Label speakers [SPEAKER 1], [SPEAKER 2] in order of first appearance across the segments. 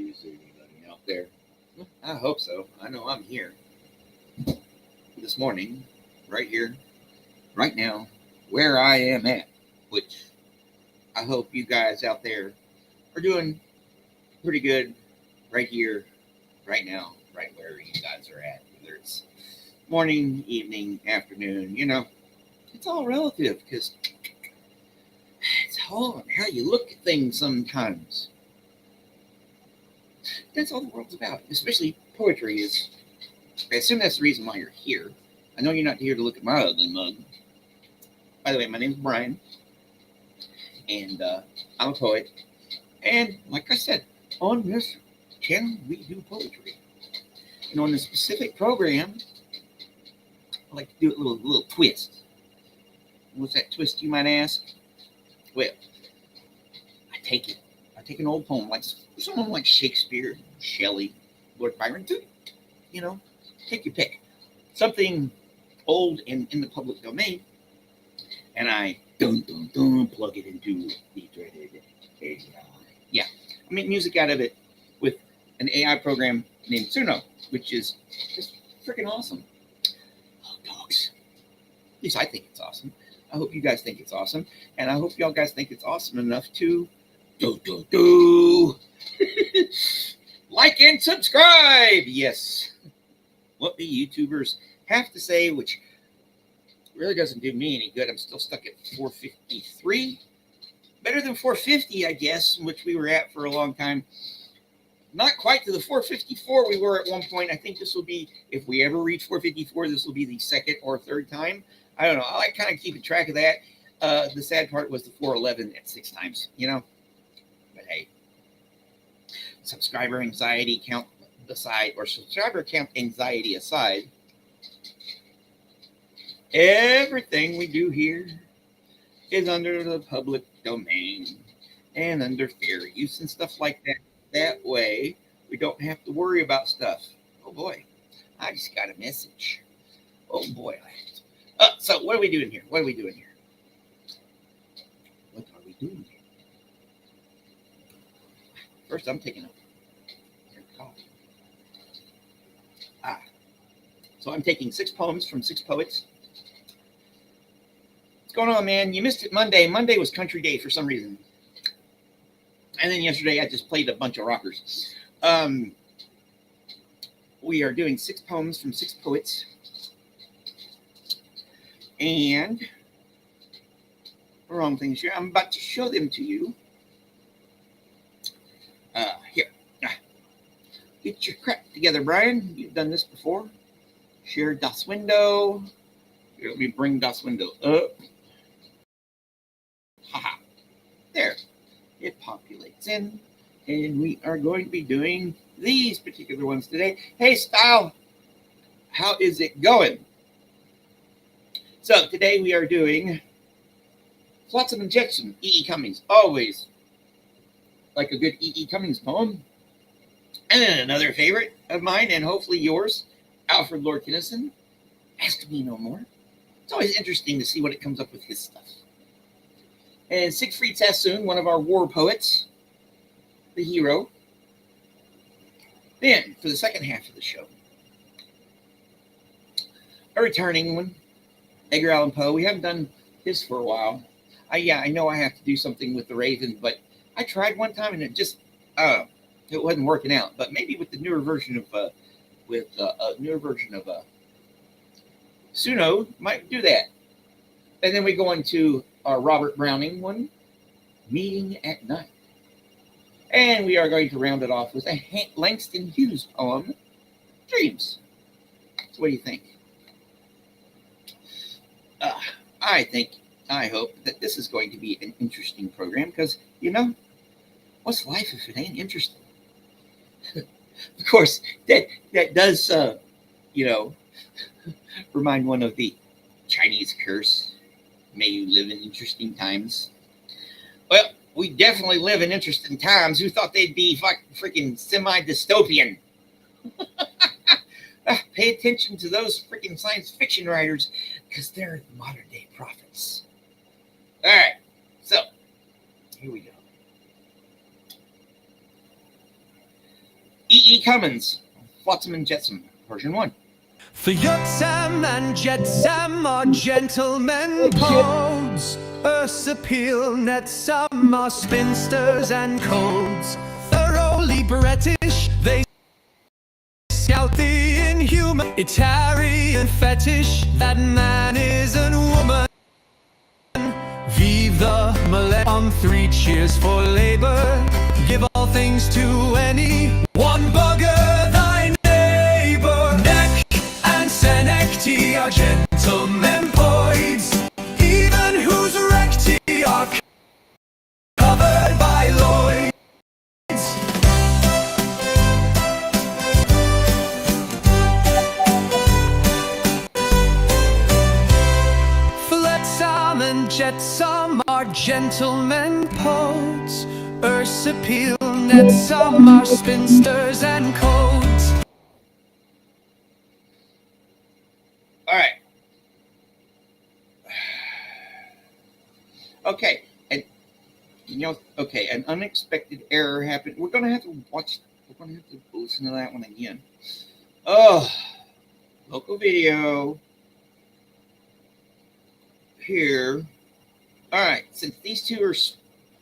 [SPEAKER 1] Is there anybody out there? I hope so. I know I'm here this morning, right here, right now, where I am at, which I hope you guys out there are doing pretty good right here, right now, right where you guys are at, whether it's morning, evening, afternoon, it's all relative because it's all on how you look at things sometimes. That's all the world's about, especially poetry is. I assume that's the reason why you're here. I know you're not here to look at my ugly mug. By the way, my name's Brian, and I'm a poet. And like I said, on this channel, we do poetry. And on this specific program, I like to do a little twist. What's that twist, you might ask? Well, I take an old poem, like someone like Shakespeare, Shelley, Lord Byron, too. Take your pick. Something old and in the public domain, and I plug it into the dreaded AI. Yeah, I make music out of it with an AI program named Suno, which is just freaking awesome. Oh, dogs. At least I think it's awesome. I hope you guys think it's awesome, and I hope y'all guys think it's awesome enough to like and subscribe. Yes. What the YouTubers have to say, which really doesn't do me any good. I'm still stuck at 453. Better than 450, I guess, which we were at for a long time. Not quite to the 454 we were at one point. I think this will be, if we ever reach 454, this will be the second or third time. I don't know. I like kind of keeping track of that. The sad part was the 411 at 6 times, But hey, subscriber anxiety count aside, or subscriber count anxiety aside, everything we do here is under the public domain and under fair use and stuff like that. That way, we don't have to worry about stuff. Oh boy, I just got a message. Oh boy. So what are we doing here? What are we doing here? First, I'm taking a coffee. So I'm taking 6 poems from 6 poets. What's going on, man? You missed it Monday. Monday was country day for some reason. And then yesterday, I just played a bunch of rockers. We are doing 6 poems from 6 poets. And the wrong things here. I'm about to show them to you. Here. Get your crap together, Brian. You've done this before. Share das window. Here, let me bring das window up. Haha. There. It populates in. And we are going to be doing these particular ones today. Hey, Style. How is it going? So today we are doing Flotsam and Jetsam, E.E. Cummings. Always like a good E.E. Cummings poem. And then another favorite of mine, and hopefully yours, Alfred Lord Tennyson, Ask Me No More. It's always interesting to see what it comes up with his stuff. And Siegfried Sassoon, one of our war poets, the hero. Then, for the second half of the show, a returning one, Edgar Allan Poe. We haven't done his for a while. I know I have to do something with the Raven, but I tried one time and it just it wasn't working out. But maybe with the newer version of Suno might do that. And then we go into our Robert Browning one, Meeting at Night. And we are going to round it off with a Langston Hughes poem, Dreams. So what do you think? I hope that this is going to be an interesting program because, what's life if it ain't interesting? Of course, that does, remind one of the Chinese curse, may you live in interesting times. Well, we definitely live in interesting times. Who thought they'd be freaking semi-dystopian? Pay attention to those freaking science fiction writers because they're modern day prophets. All right, so here we go. E. Cummins, Flotsam and Jetsam, version 1.
[SPEAKER 2] For Yotsam and Jetsam are gentlemen pods. Ursapil Netsam are spinsters and codes. Thoroughly British, they scout the inhuman. Italian fetish, that man isn't woman. Vive the millennium, on 3 cheers for labor. Give all things to any one bugger thy neighbor. Neck and senecti are gentlemen poids, even whose recti are covered by Lloyds. Flotsam and Jetsam are gentlemen poets. Ursapil Netsam are spinsters and codes.
[SPEAKER 1] All right. Okay, and okay, an unexpected error happened. We're gonna have to listen to that one again. Oh, local video here. All right, since these two are,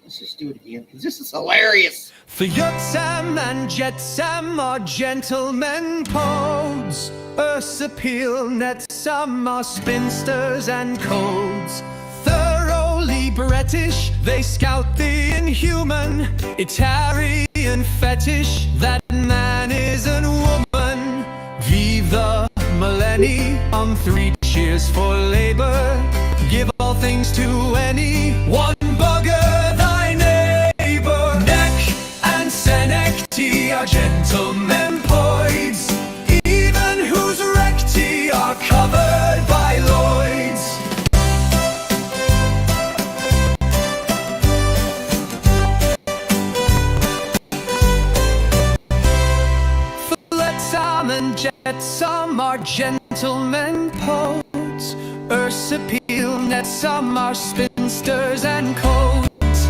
[SPEAKER 1] let's just do it again because this is hilarious.
[SPEAKER 2] For Yotsam and Jetsam are gentlemen pods. Ursapil Netsam are spinsters and codes. Thoroughly British, they scout the inhuman. Italian fetish, that man isn't woman. Vive the millennium, 3 cheers for labor. Give all things to any one bugger thy neighbor. Neck and senecti are gentlemen poids, even whose recti are covered by Lloyds. Flotsam and Jetsam are gentlemen poets. Ursapil Netsam are spinsters and codes.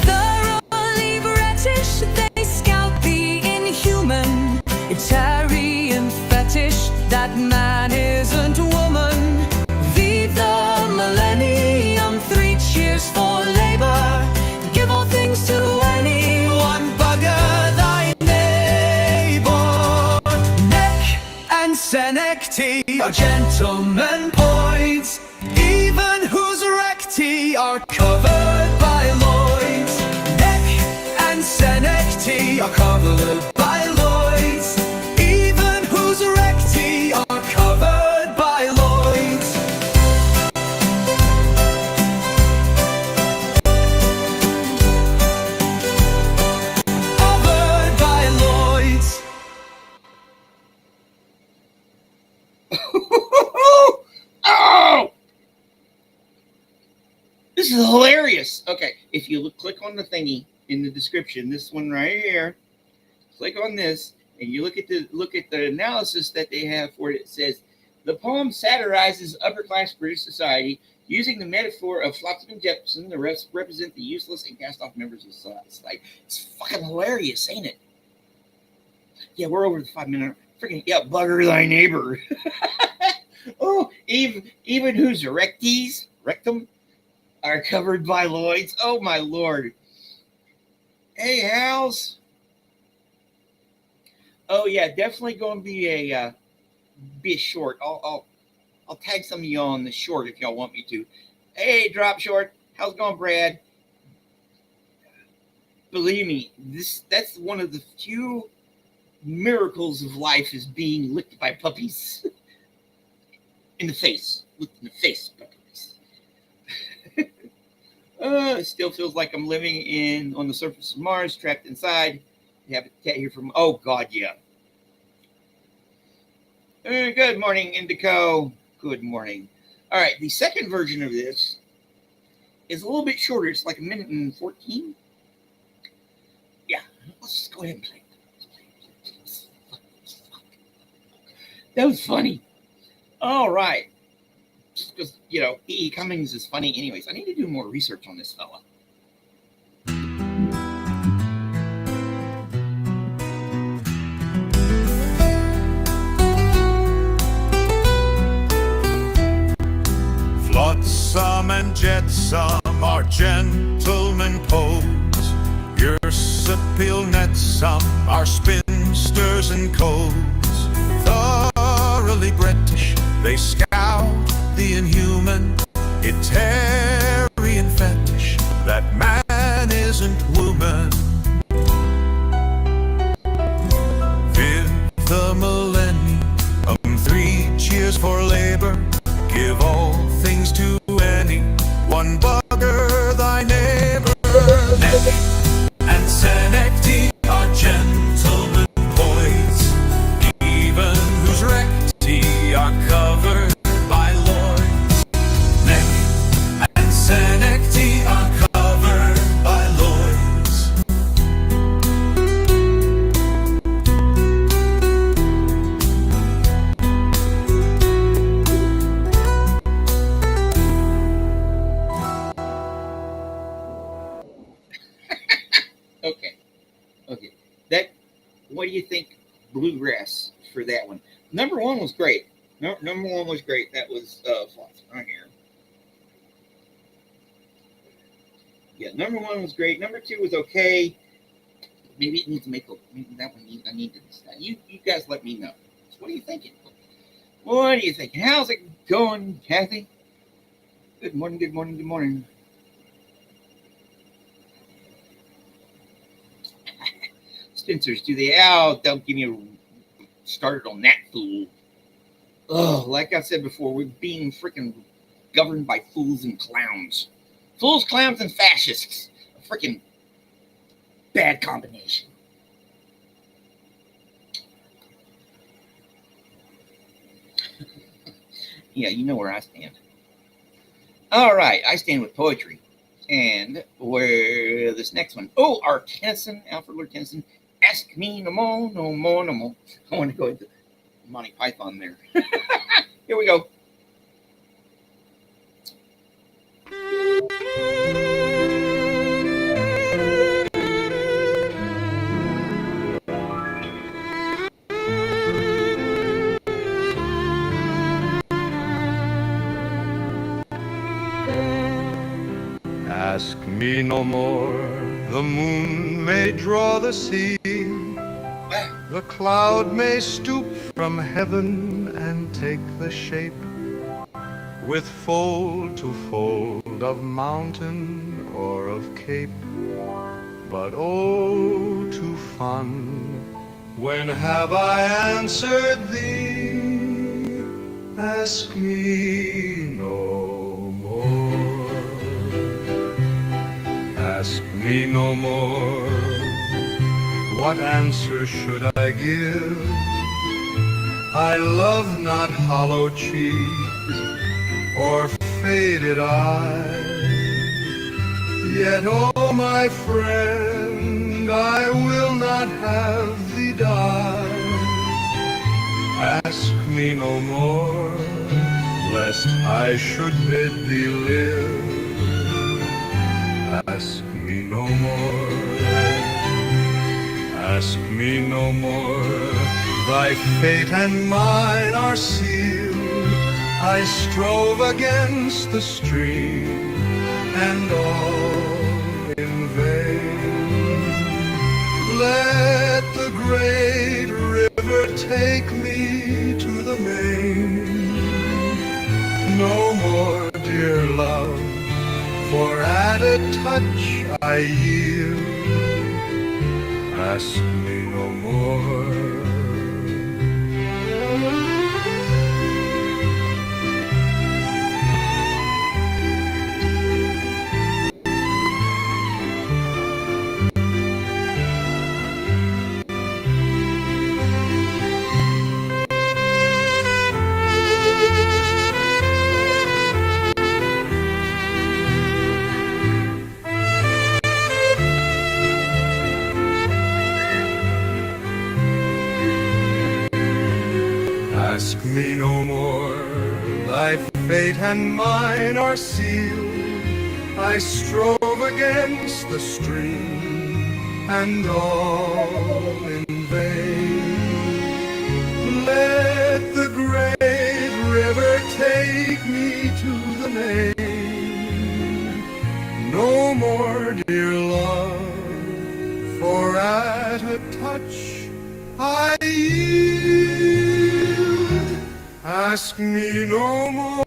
[SPEAKER 2] Thoroughly British, they scout the inhuman. Italian fetish, that man isn't woman. Vive the millennium, 3 cheers for labor. Give all things to any one bugger thy neighbor. Neck and senecti are gentlemen points, even whose recti are covered by Lloyds. Neck and senecti are covered by Lloyds, even whose recti are covered by Lloyds. Covered by Lloyds.
[SPEAKER 1] Oh! This is hilarious. Okay, if you click on the thingy in the description, this one right here, click on this, and you look at the analysis that they have for it. It says the poem satirizes upper class British society using the metaphor of Flotsam and Jetsam. The rest represent the useless and cast off members of society. It's fucking hilarious, ain't it? Yeah, we're over the 5-minute. Freaking yeah, bugger thy neighbor. Oh, even whose rectum are covered by Lloyds. Oh my lord. Hey, Hals. Oh yeah, definitely going to be a short. I'll tag some of y'all on the short if y'all want me to. Hey, Drop Short. How's it going, Brad? Believe me, that's one of the few miracles of life is being licked by puppies. In the face. Licked in the face by puppies. It still feels like I'm living on the surface of Mars, trapped inside. You have a cat here from, oh God, yeah. Good morning, Indico. Good morning. All right, the second version of this is a little bit shorter. It's like 1:14. Yeah, let's just go ahead and play it. That was funny. All right. Just because, E. Cummings is funny. Anyways, I need to do more research on this fella.
[SPEAKER 2] gentlemen pose. Your subtle nets, some are spinsters and coes. Thoroughly British, they scout the inhuman, Italian fetish, that man isn't woman. Fifth the millennium, 3 cheers for labor. Give all things to any one, bugger thy neighbor. Neck and senecti are gentlemen poise, even whose recti are covered by lords. Neck and senecti are covered by lords.
[SPEAKER 1] Okay. That. What do you think? Bluegrass for that one. Number one was great. Number one was great. That was right here. Yeah, number one was great. Number two was okay. Maybe it needs to make a. Maybe that one I need to decide. You guys let me know. So what are you thinking? What are you thinking? How's it going, Kathy? Good morning. Good morning. Good morning. Spencers, do they? Oh, don't give me started on that fool. Oh, like I said before, we're being freaking governed by fools and clowns. Fools, clowns, and fascists. A freaking bad combination. Yeah, you know where I stand. All right, I stand with poetry. And where this next one? Oh, our Tennyson, Alfred Lord Tennyson. Ask me no more, no more, no more. I want to go into Monty Python there. Here we go.
[SPEAKER 2] Ask me no more, the moon may draw the sea, the cloud may stoop from heaven and take the shape, with fold to fold of mountain or of cape. But oh, to fun, when have I answered thee? Ask me no more. Ask me no more. What answer should I give? I love not hollow cheek or faded eye. Yet, oh my friend, I will not have thee die. Ask me no more, lest I should bid thee live. Ask me no more. Ask me no more. Thy fate and mine are sealed. I strove against the stream, and all in vain. Let the great river take me to the main. No more, dear love, for at a touch I yield. Ask me no more. Ask me no more, thy fate and mine are sealed. I strove against the stream, and all in vain. Let the great river take me to the main. No more, dear love, for at a touch I yield. Ask me no more.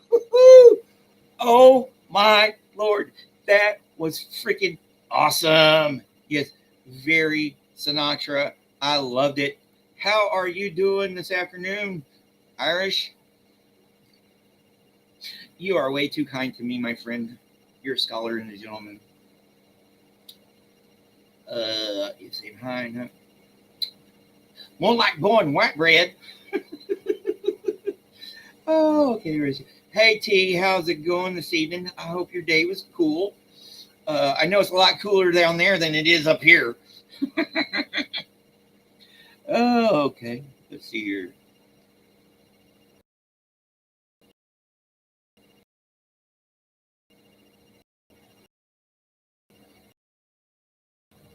[SPEAKER 1] Woo-hoo! Oh my Lord, that was freaking awesome. Yes, very Sinatra. I loved it. How are you doing this afternoon, Irish? You are way too kind to me, my friend. You're a scholar and a gentleman. You say hi, huh? More like boy white bread. Oh, okay, Richie. Hey T, how's it going this evening? I hope your day was cool. I know it's a lot cooler down there than it is up here. Oh, okay. Let's see here.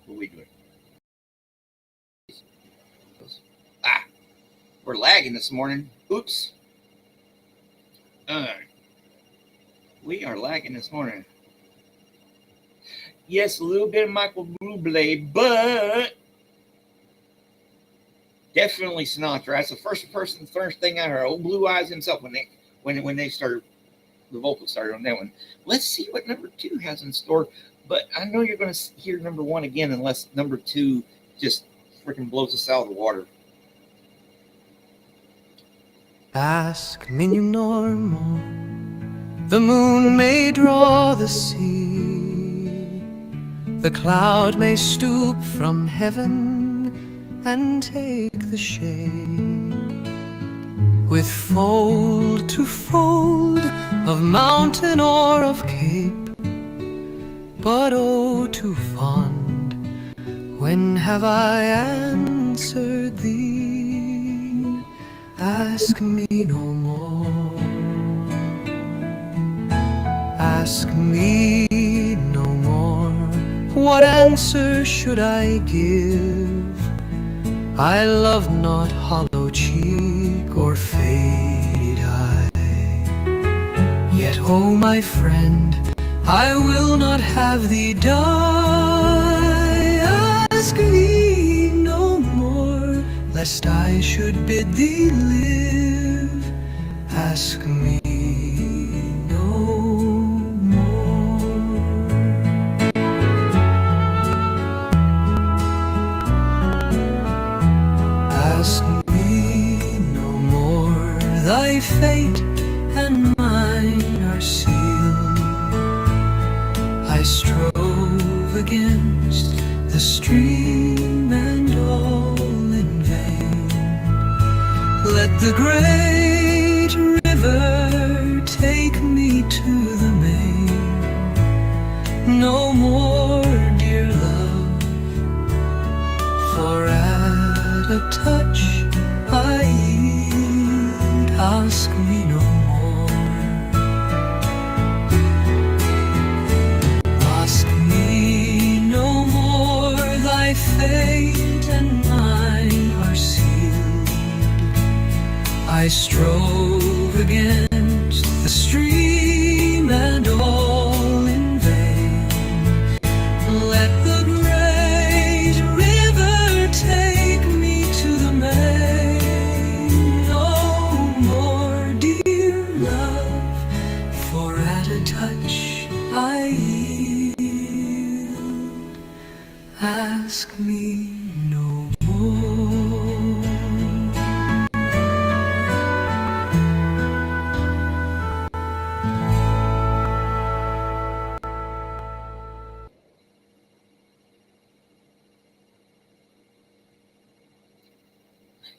[SPEAKER 1] What are we doing? Ah, we're lagging this morning. Oops. We are lagging this morning. Yes, a little bit of Michael Bublé, but definitely Sinatra. That's the first thing I heard. Old Blue Eyes himself when they started, the vocals started on that one. Let's see what number 2 has in store. But I know you're going to hear number 1 again unless number 2 just freaking blows us out of the water.
[SPEAKER 2] Ask me no more. The moon may draw the sea, the cloud may stoop from heaven and take the shade. With fold to fold of mountain or of cape, but oh, too fond, when have I answered thee? Ask me no more. Ask me no more. What answer should I give? I love not hollow cheek or faded eye. Yet, oh my friend, I will not have thee die. Ask me no more, lest I should bid thee live. Ask me thy fate and mine are sealed. I strove against the stream and all in vain. Let the great river take me to the main. No more, dear love, for at a touch I yield. Ask me no more. Ask me no more. Thy fate and mine are sealed. I strove against the stream and all in vain. Let the great river take me to the main. No more, dear love, for at a touch I yield. Ask me no more.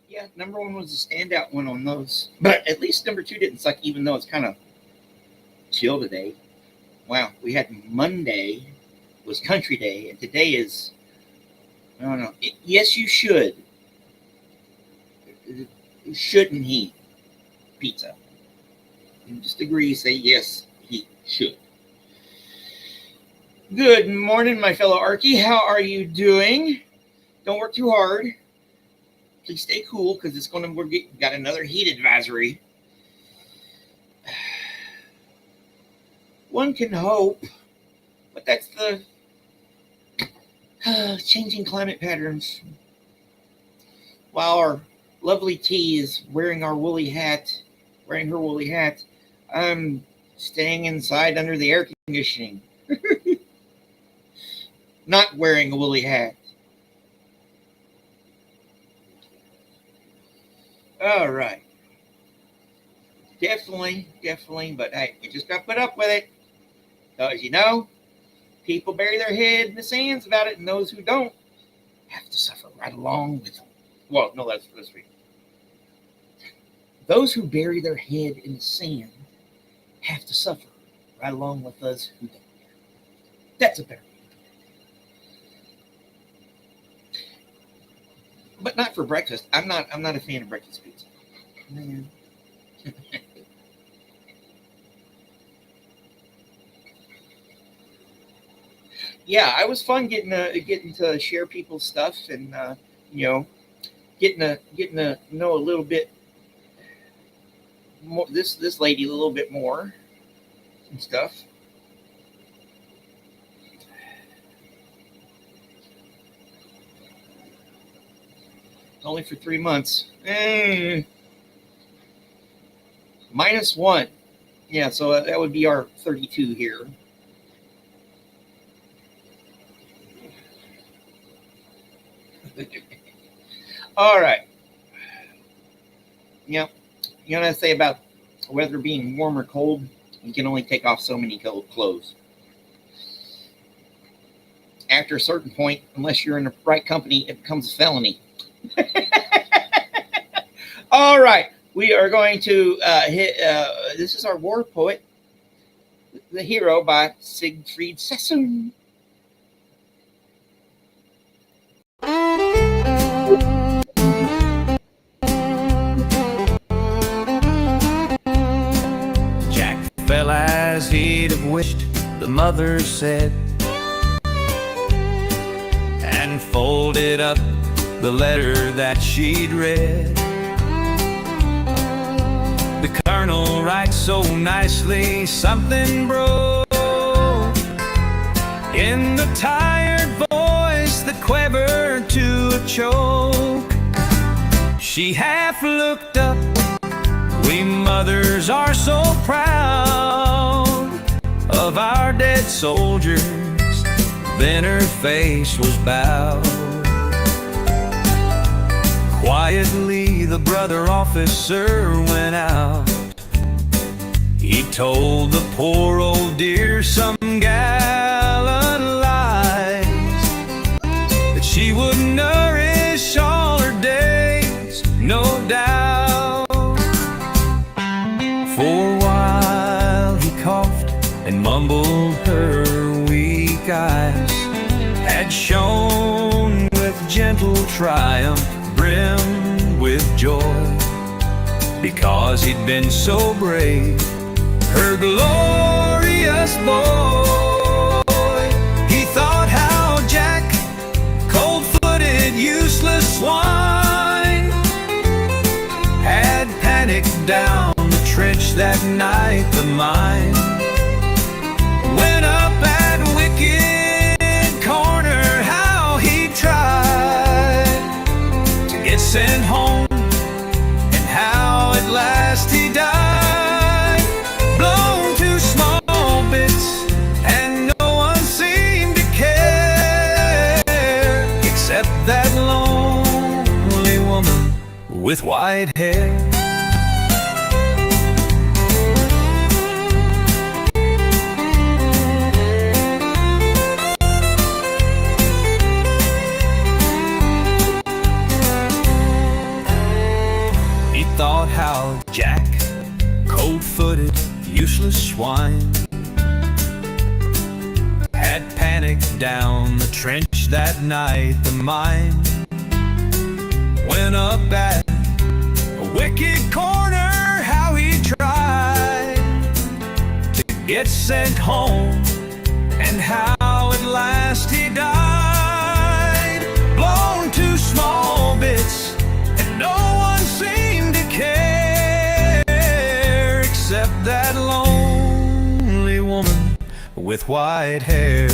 [SPEAKER 1] Yeah, number 1 was a standout one on those. But at least number 2 didn't suck, even though it's kind of chill today. Wow, we had Monday was country day, and today is, I don't know. Yes, you should. Shouldn't he? Pizza. And just agree, say yes, he should. Good morning, my fellow Archie. How are you doing? Don't work too hard. Please stay cool because it's going to. Got another heat advisory. One can hope, but that's the changing climate patterns. While our lovely T is wearing her woolly hat, I'm staying inside under the air conditioning. Not wearing a woolly hat. All right. Definitely, but hey, you just got to put up with it. Because, people bury their head in the sands about it, and those who don't have to suffer right along with them. Well, no, that's right. Those who bury their head in the sand have to suffer right along with us who don't. That's a better. But not for breakfast. I'm not a fan of breakfast pizza. Man. Yeah, I was fun getting to share people's stuff and getting to know a little bit more this lady a little bit more and stuff. Only for 3 months. -1. Yeah, so that would be our 32 here. All right. You know what I say about weather being warm or cold? You can only take off so many clothes. After a certain point, unless you're in the right company, it becomes a felony. All right. We are going to hit. This is our war poet, The Hero by Siegfried Sassoon.
[SPEAKER 2] Jack fell as he'd have wished, the mother said, and folded up the letter that she'd read. The colonel writes so nicely, something broke in the tired voice that quivered to a choke. She half looked up, we mothers are so proud of our dead soldiers. Then her face was bowed. Quietly the brother officer went out. He told the poor old dear some gallant lies, that she would nourish all her days, no doubt. For a while he coughed and mumbled, her weak eyes had shone with gentle triumph, brimmed with joy, because he'd been so brave, her glorious boy. He thought how Jack, cold-footed, useless swine, had panicked down the trench that night. The mine went up at Wicked Corner, how he tried to get sent home, and how at last he died, blown to small bits, and no one seemed to care, except that lonely woman with white hair. Thought how Jack, cold-footed, useless swine, had panicked down the trench that night. The mine went up at a Wicked Corner, how he tried to get sent home, and how at last he died, blown to small bits, and with white hair.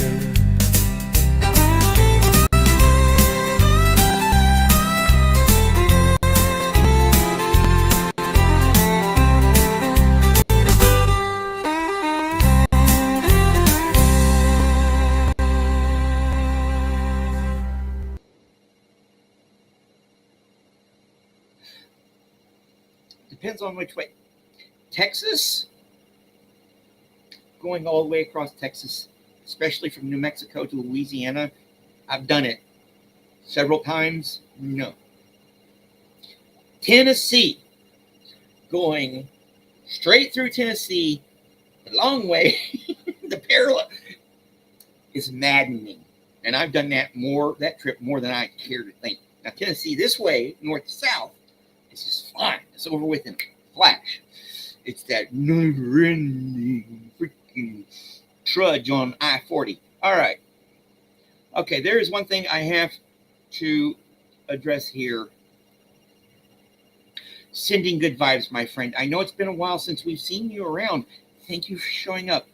[SPEAKER 1] Depends on which way. Texas, going all the way across Texas, especially from New Mexico to Louisiana, I've done it several times. No. Tennessee, going straight through Tennessee, a long way, the parallel is maddening. And I've done that trip more than I care to think. Now, Tennessee this way, north to south, it's just fine. It's over with in a flash. It's that never-ending freaking trudge on I-40. All right. Okay, there is one thing I have to address here. Sending good vibes, my friend. I know it's been a while since we've seen you around. Thank you for showing up.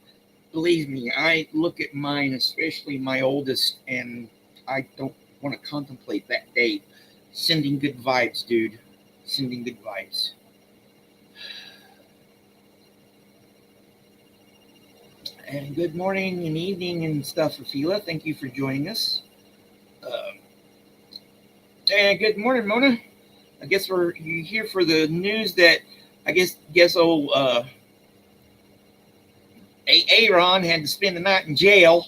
[SPEAKER 1] Believe me, I look at mine, especially my oldest, and I don't want to contemplate that day. Sending good vibes, dude. Sending good vibes. And good morning and evening and stuff, Afila. Thank you for joining us. And good morning, Mona. I guess you're here for the news that old Aaron had to spend the night in jail.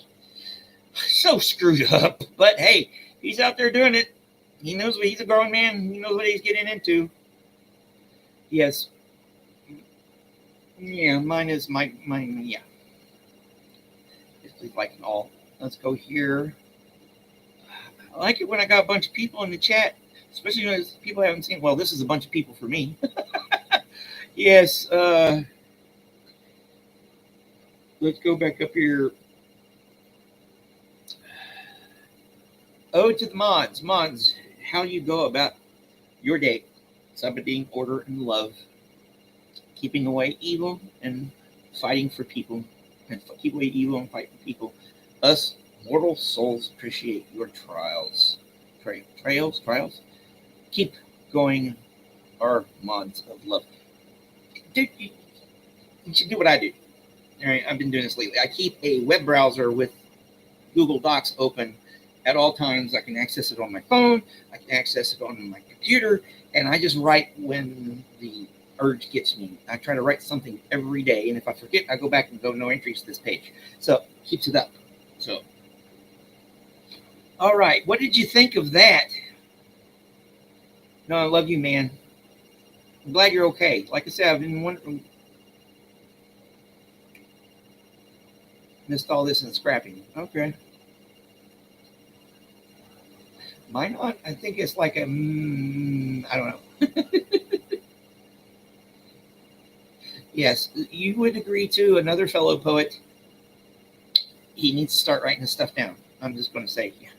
[SPEAKER 1] So screwed up. But hey, he's out there doing it. He knows he's a grown man. He knows what he's getting into. Yes. Yeah, mine, yeah. It's like an all. Let's go here. I like it when I got a bunch of people in the chat, especially when people I haven't seen. Well, this is a bunch of people for me. Yes. Let's go back up here. Oh, to the mods. Mods, how you go about your day. Submitting order and love. Keeping away evil and fighting for people. And keep away evil and fight for people. Us mortal souls appreciate your trials. Trials? Keep going, our mods of love. Dude, you should do what I do. All right, I've been doing this lately. I keep a web browser with Google Docs open at all times. I can access it on my phone. I can access it on my computer. And I just write when the urge gets me. I try to write something every day. And if I forget, I go back and go no entries to this page. So keeps it up. So, all right. What did you think of that? No, I love you, man. I'm glad you're okay. Like I said, I've been wondering. Missed all this in scrapping. Okay. Mine not? I think it's like a, I don't know. Yes, you would agree to another fellow poet. He needs to start writing his stuff down. I'm just going to say, yeah.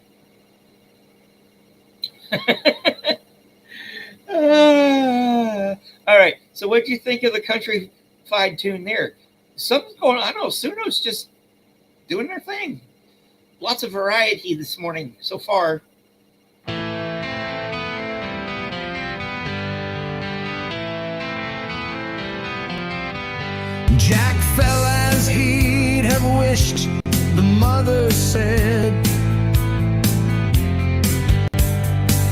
[SPEAKER 1] All right. So what do you think of the country-fied tune there? Something's going on. I don't know. Suno's just doing their thing. Lots of variety this morning so far.
[SPEAKER 2] Jack fell as he'd have wished, the mother said,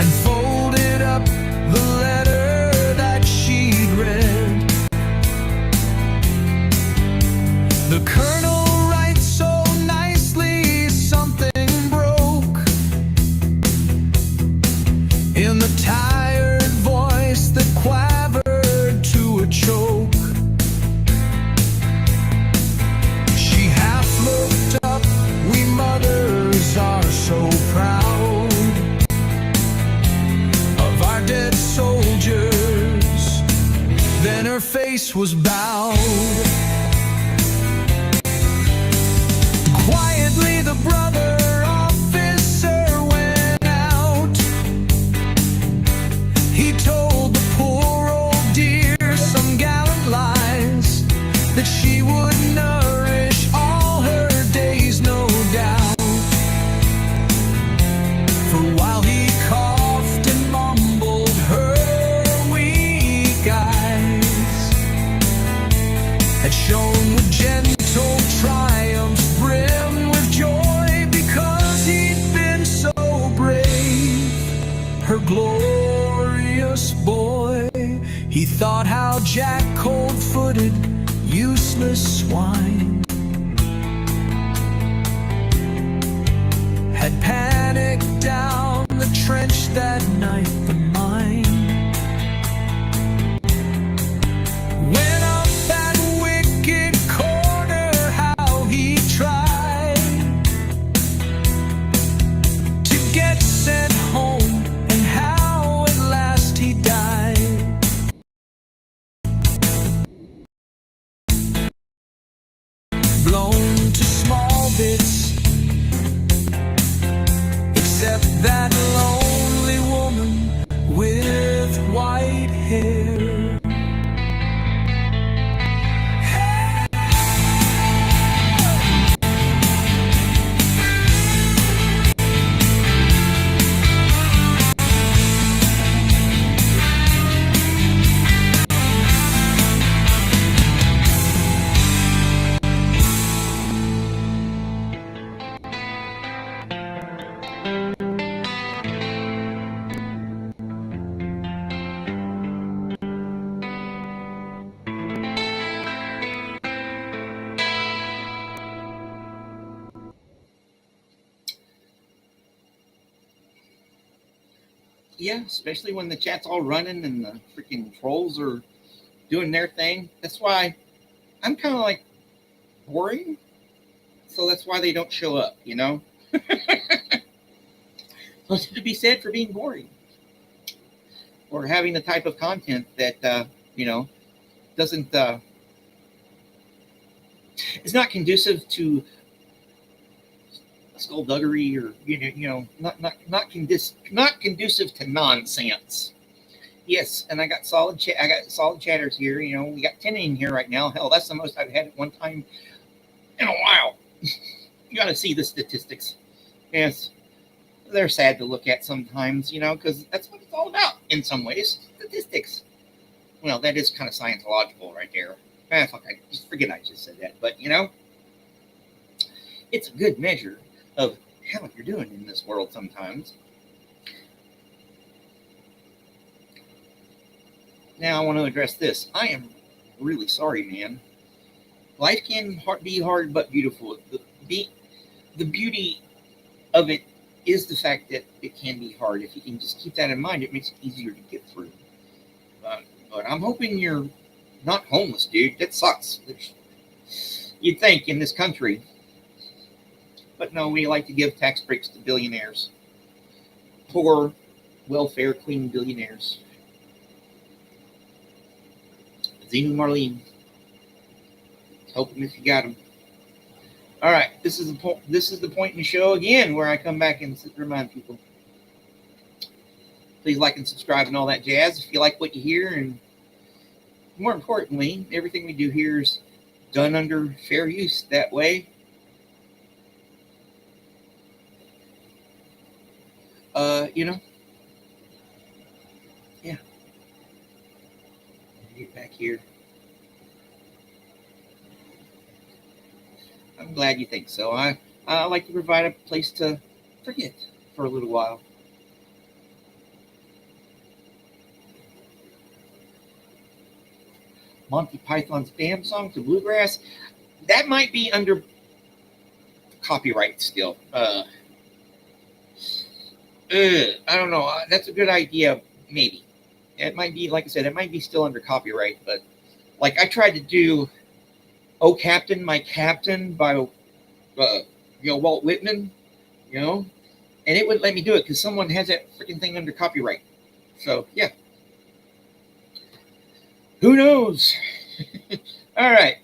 [SPEAKER 2] and folded up the letter that she'd read. The colonel writes so nicely, something broke in the tired voice that quavered to a choke. Looked up, we mothers are so proud of our dead soldiers. Then her face was bowed. Quietly the brother officer went out. He told the poor old dear some gallant lies that she would nourish all her days. had shone with gentle triumph, brim with joy, because he'd been so brave, her glorious boy. He thought how Jack, cold-footed, useless swine, had panicked down the trench that night, the mine. Went up that wicked corner, how he tried to get sent home, and how at last he died. Blown to small bits, except that lonely woman with white hair.
[SPEAKER 1] Yeah, especially when the chat's all running and the freaking trolls are doing their thing. That's why I'm kind of like boring. So that's why they don't show up, you know? Something to be said for being boring. Or having the type of content that, doesn't, it's not conducive to skullduggery, or not conducive to nonsense. Yes, and I got solid chatters here. We got 10 in here right now. Hell, that's the most I've had at one time in a while. You got to see the statistics. Yes, they're sad to look at sometimes, because that's what it's all about in some ways. Statistics. Well, that is kind of scientological right there. Fuck, I just forget I just said that. But it's a good measure of how you're doing in this world sometimes. Now I want to address this. I am really sorry, man. Life can be hard but beautiful. The beauty of it is the fact that it can be hard. If you can just keep that in mind, it makes it easier to get through. But I'm hoping you're not homeless, dude. That sucks. You'd think in this country. But no, we like to give tax breaks to billionaires. Poor, welfare queen billionaires. Zenu Marlene. Help them if you got them. All right, this is the point in the show again where I come back and remind people. Please like and subscribe and all that jazz if you like what you hear. And more importantly, everything we do here is done under fair use. That way, yeah. Get back here. I'm glad you think so. I like to provide a place to forget for a little while. Monty Python's Damn Song to Bluegrass. That might be under copyright still. I don't know. That's a good idea, maybe. It might be, like I said, it might be still under copyright, but like I tried to do "Oh Captain, My Captain" by Walt Whitman, and it wouldn't let me do it because someone has that freaking thing under copyright. So yeah. Who knows? All right.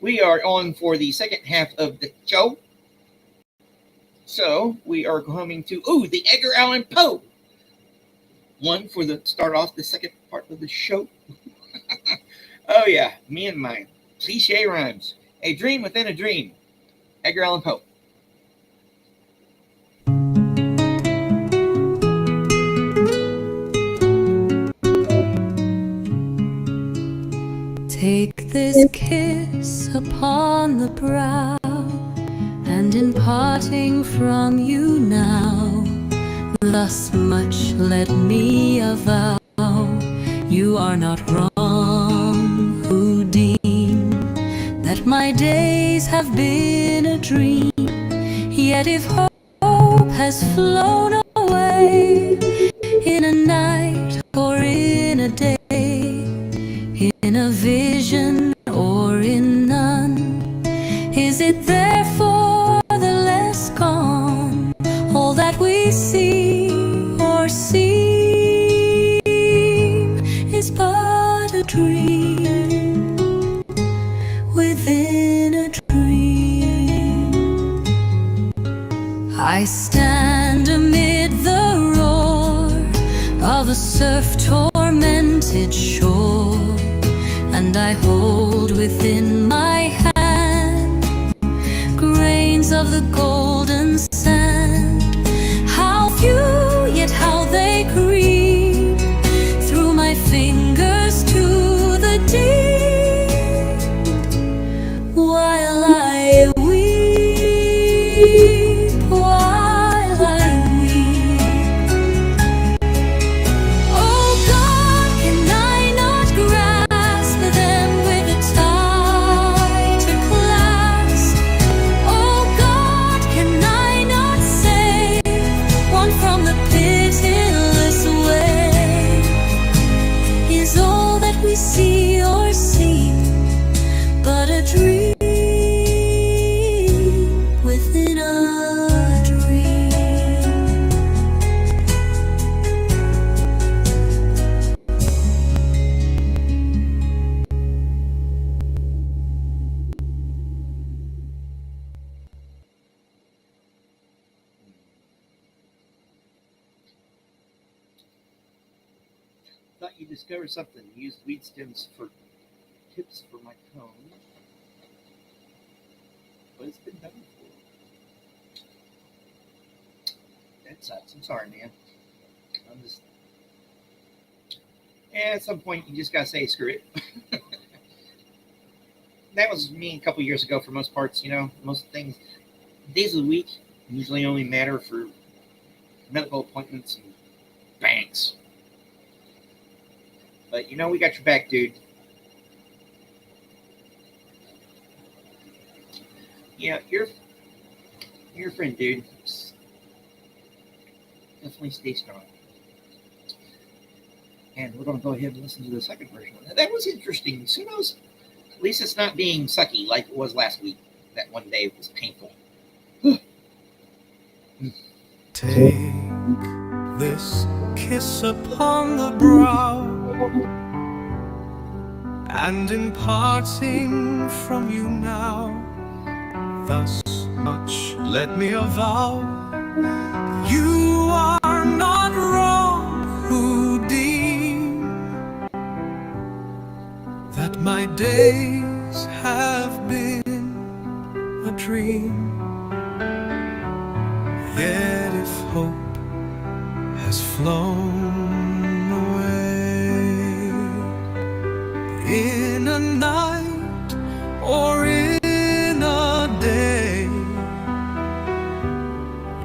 [SPEAKER 1] We are on for the second half of the show. So we are coming to, the Edgar Allan Poe one for the start off the second part of the show. Oh yeah, me and my cliche rhymes. A dream within a dream. Edgar Allan Poe.
[SPEAKER 3] Take this kiss upon the brow, and in parting from you now, thus much let me avow, you are not wrong who deem that my days have been a dream. Yet if hope has flown away in a night or in a day, in a vision or in none, is it therefore the less gone? All that we see or seem is but a dream within a dream. I stand amid the roar of a surf-tormented shore, and I hold within my hand grains of the golden sand. How few, yet how they creep through my fingers to the deep, while I weep, while I weep. Oh God, can I not grasp them with a tighter clasp? Oh God, can I not save one from the pitiless wave? Is all that we see or seem but a dream within a dream?
[SPEAKER 1] Thought you discovered something. Used weed stems for tips for my comb. But it's been done before. That sucks. I'm sorry, man. I'm just. At some point, you just gotta say, screw it. That was me a couple years ago for most parts, you know. Most things, days of the week usually only matter for medical appointments and banks. But you know, we got your back, dude. Yeah, you're a friend, dude. Definitely stay strong. And we're going to go ahead and listen to the second version. That was interesting. So knows, at least it's not being sucky like it was last week. That one day was painful.
[SPEAKER 2] Take this kiss upon the brow, and in parting from you now, thus much let me avow, you are not wrong who deem that my days have been a dream. Yet if hope has flown away in a night or in a day,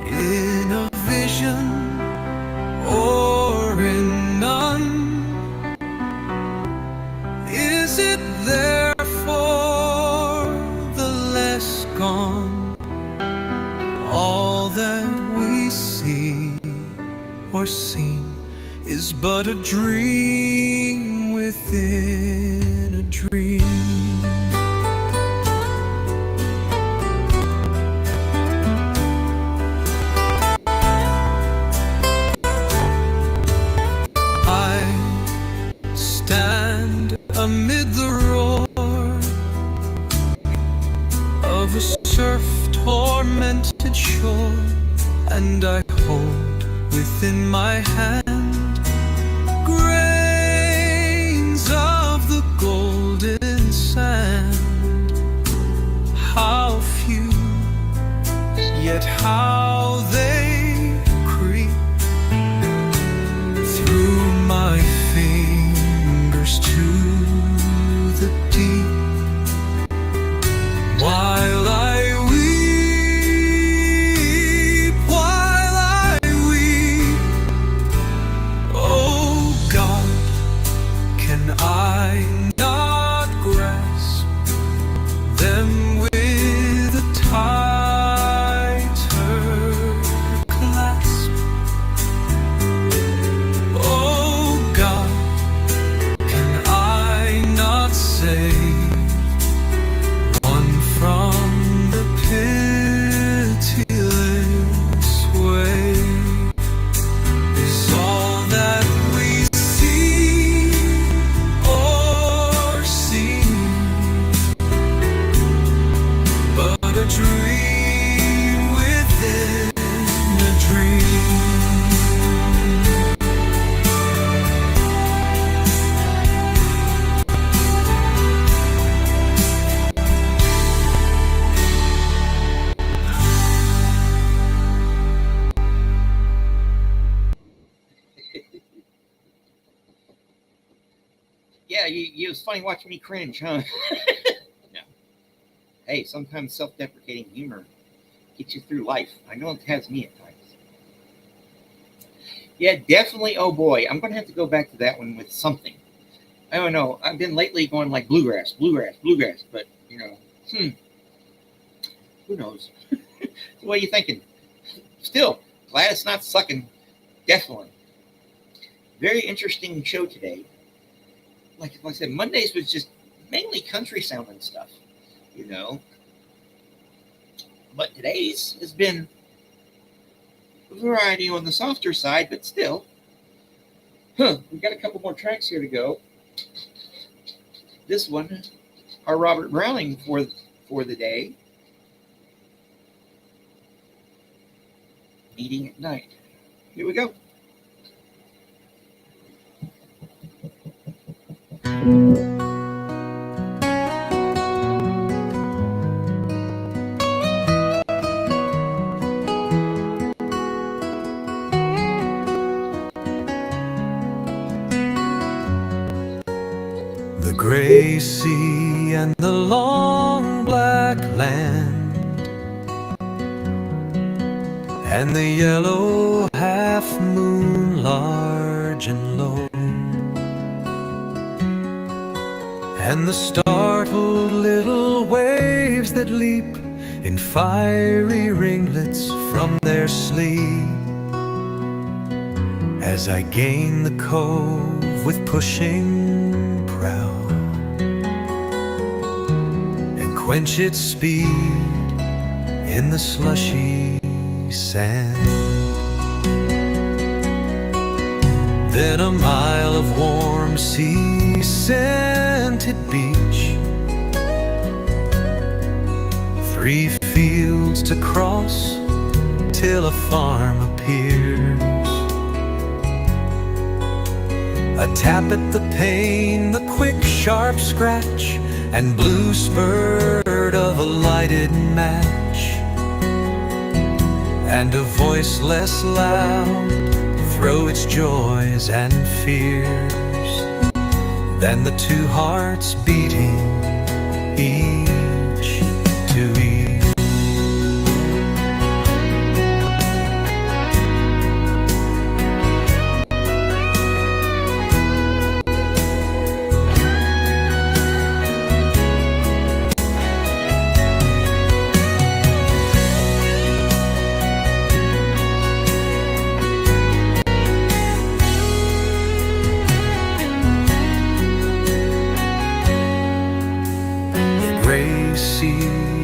[SPEAKER 2] in a vision or in none, is it therefore the less gone? All that we see or seem is but a dream within a dream. I stand amid the roar of a surf-tormented shore, and I hold within my hand grains of the golden sand. How few, yet how they creep through my fingers to the save one from the pitiless way is all that we see or see, but a dream within a dream.
[SPEAKER 1] Yeah, you was funny watching me cringe, huh? No. Hey, sometimes self-deprecating humor gets you through life. I know it has me at times. Yeah, definitely. Oh boy, I'm gonna have to go back to that one with something. I don't know. I've been lately going like bluegrass, but who knows? What are you thinking? Still, glad it's not sucking. Definitely. Very interesting show today. Like I said, Mondays was just mainly country sounding stuff, you know. But today's has been a variety on the softer side, but still. We've got a couple more tracks here to go. This one, our Robert Browning for the day. Meeting at Night. Here we go.
[SPEAKER 2] The gray sea and the long black land, and the yellow half moon large and low, and the startled little waves that leap in fiery ringlets from their sleep, as I gain the cove with pushing prow and quench its speed in the slushy sand. Then a mile of warm sea-scented beach, 3 fields to cross till a farm appears. A tap at the pane, the quick sharp scratch and blue spurt of a lighted match, and a voice less loud throw its joys and fears than the 2 hearts beating each to each.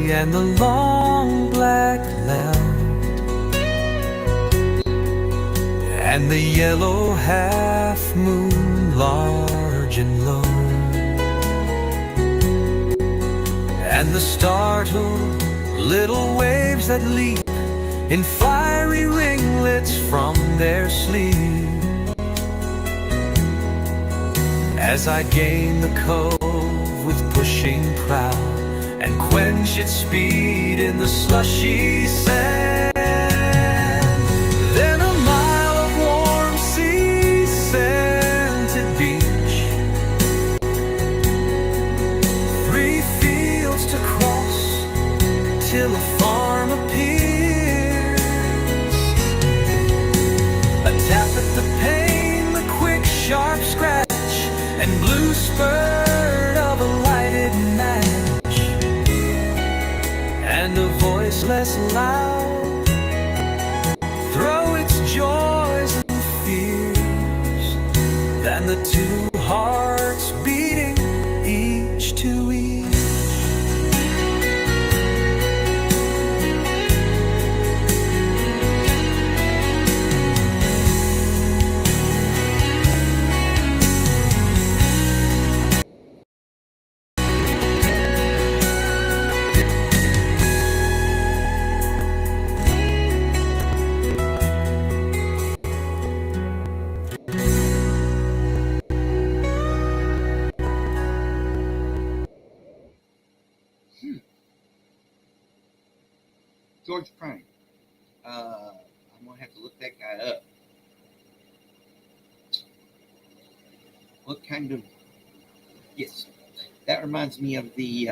[SPEAKER 2] And the long black land, and the yellow half moon large and low, and the startled little waves that leap in fiery ringlets from their sleep, as I gain the cove with pushing prow and quench its speed in the slushy sand. Then a mile of warm sea-scented beach, 3 fields to cross till a farm appears. A tap at the pane, the quick sharp scratch and blue spurt of a lighted match, and a voice less loud throw its joys and fears than the 2 hearts beating each each to each.
[SPEAKER 1] George Prime. I'm gonna have to look that guy up. What kind of? Yes, that reminds me of the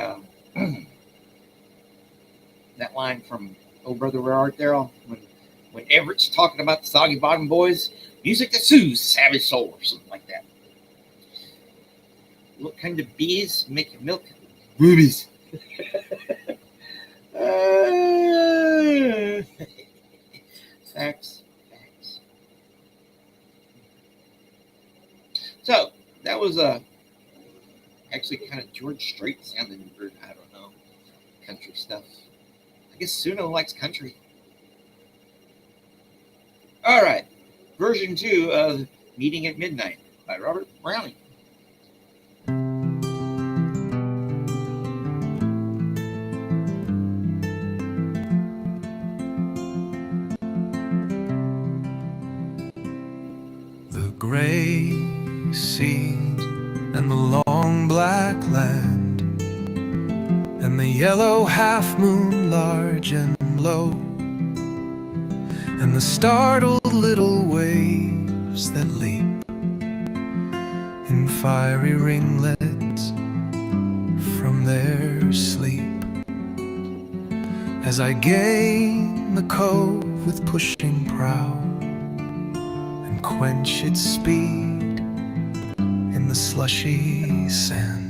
[SPEAKER 1] that line from "Oh Brother, Where Art Thou?" when Everett's talking about the Soggy Bottom Boys, music that soothes savage soul, or something like that. What kind of bees make your milk? Boobies. Facts. So that was actually kind of George Strait sounding, or I don't know, country stuff. I guess Suno likes country. All right, version 2 of "Meeting at Midnight" by Robert Browning.
[SPEAKER 2] The gray seas and the long black land, and the yellow half moon large and low, and the startled little waves that leap in fiery ringlets from their sleep. As I gain the cove with pushing prow and quench its speed in the slushy sand.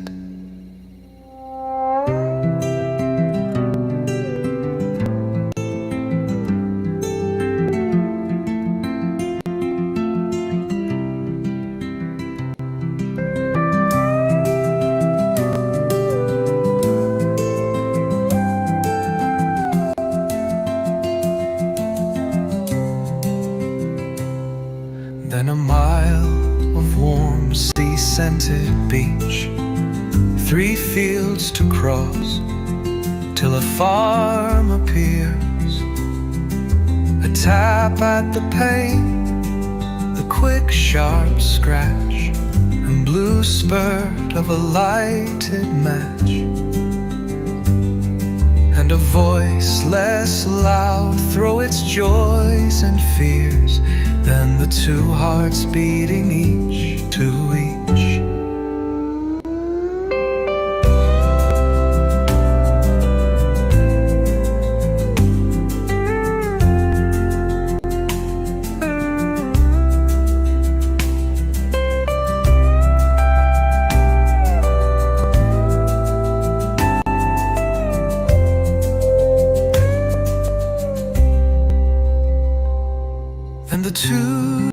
[SPEAKER 2] Then a mile of warm sea-scented beach, 3 fields to cross till a farm appears. A tap at the pane, the quick sharp scratch and blue spurt of a lighted match, and a voice less loud throw its joys and fears than the 2 hearts beating each to each. And the 2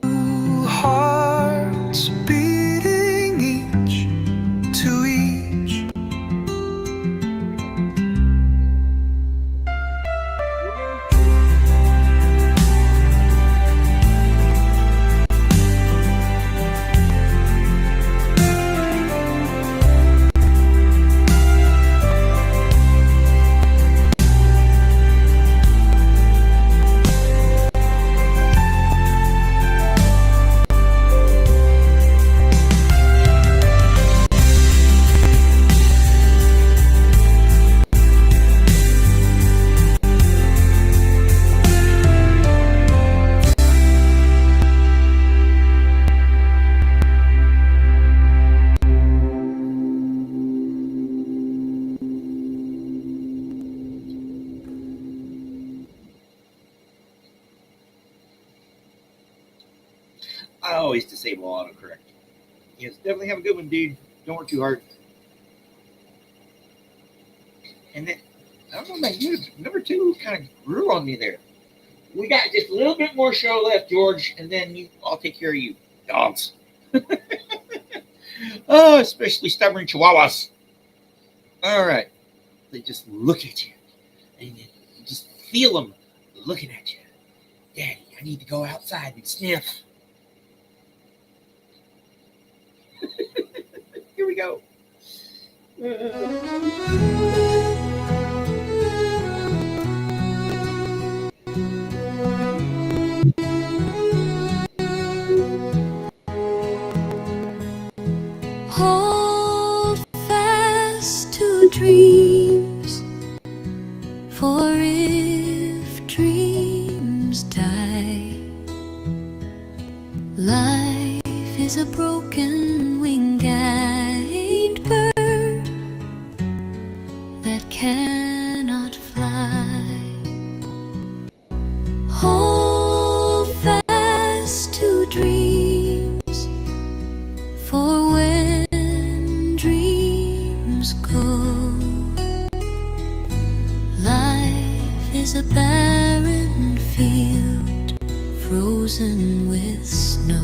[SPEAKER 2] hearts beating each to each.
[SPEAKER 1] I always disable autocorrect. Yes, definitely have a good one, dude. Don't work too hard. And then, I don't know about you, number 2 kind of grew on me there. We got just a little bit more show left, George, and then I'll take care of you, dogs. Oh, especially stubborn chihuahuas. All right. They just look at you, and you just feel them looking at you. Daddy, I need to go outside and sniff. Here we go.
[SPEAKER 3] Hold fast to dreams, for if dreams die, life is a broken winged bird that cannot fly. Hold fast to dreams, for when dreams go, life is a barren field frozen with snow.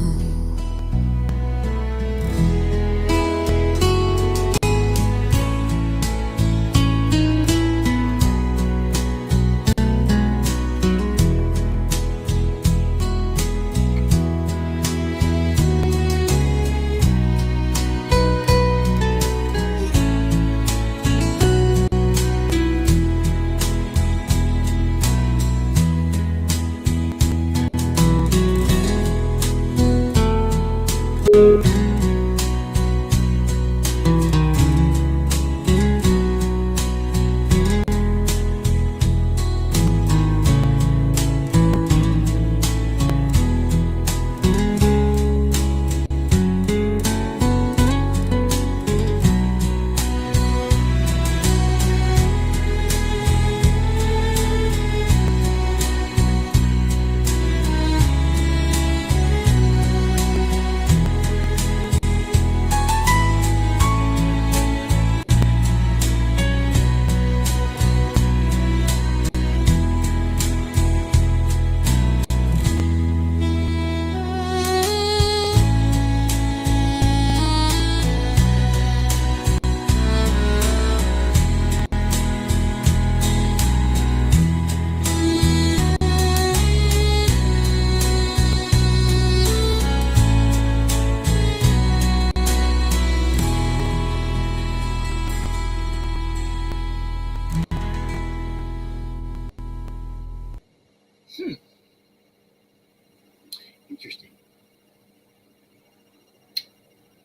[SPEAKER 1] Interesting.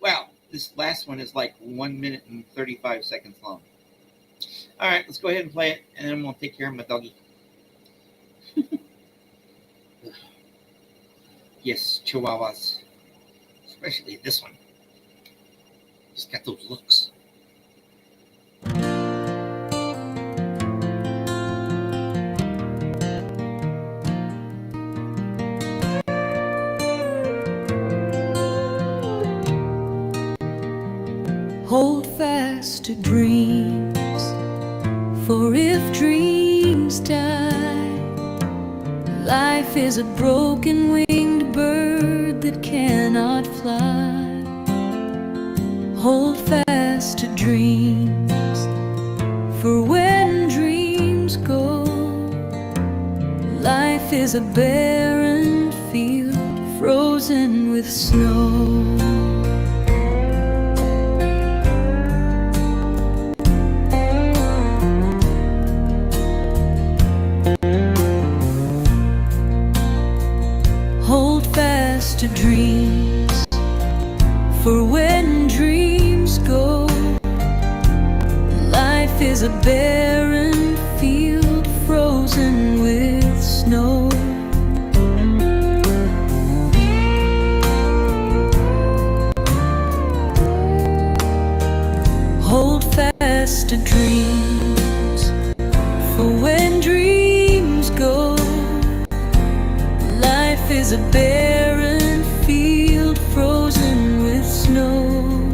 [SPEAKER 1] Wow, this last one is like 1 minute and 35 seconds long. All right, let's go ahead and play it, and then we'll take care of my doggy. Yes, chihuahuas. Especially this one. Just got those looks.
[SPEAKER 3] Hold fast to dreams, for if dreams die, life is a broken winged bird that cannot fly. Hold fast to dreams, for when dreams go, life is a barren field frozen with snow. Hold fast to dreams, for when dreams go, life is a barren field frozen with snow. Hold fast to dreams, for when dreams go, life is a barren field frozen with snow.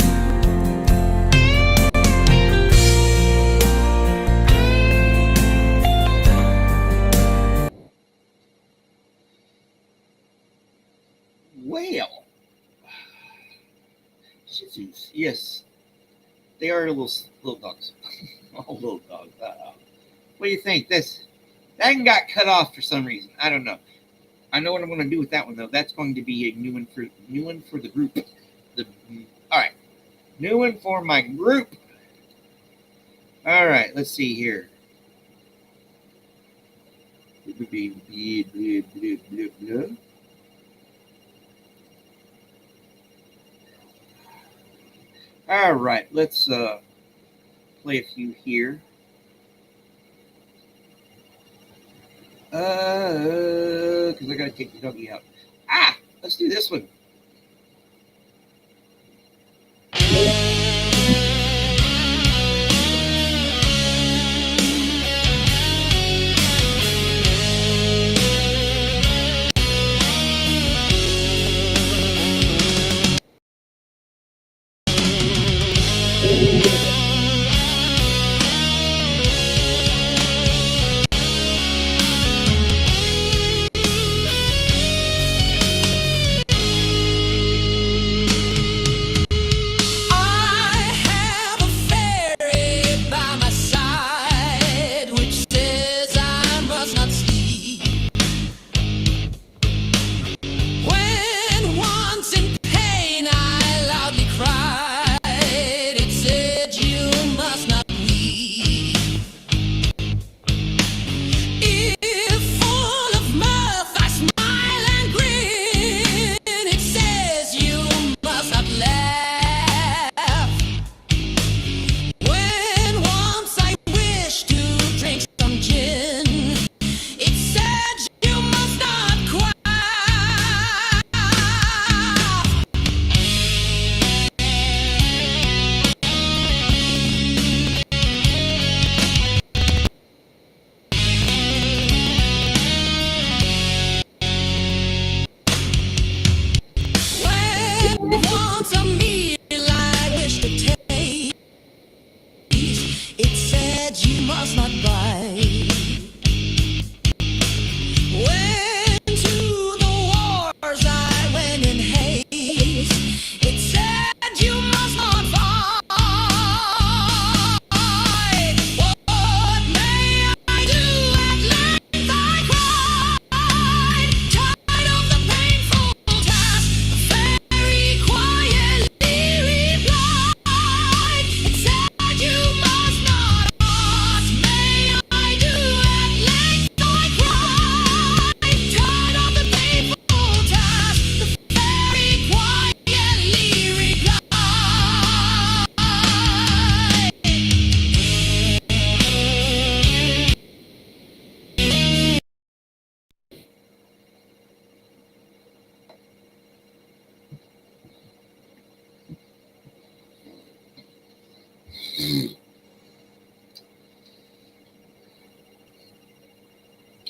[SPEAKER 1] Well, Jesus, yes. They are little dogs. Oh, little dogs. What do you think? That one got cut off for some reason. I don't know. I know what I'm going to do with that one though. That's going to be a new one for the group. All right, new one for my group. All right, let's see here. All right, let's play a few here. Because I gotta take the doggy out. Let's do this one.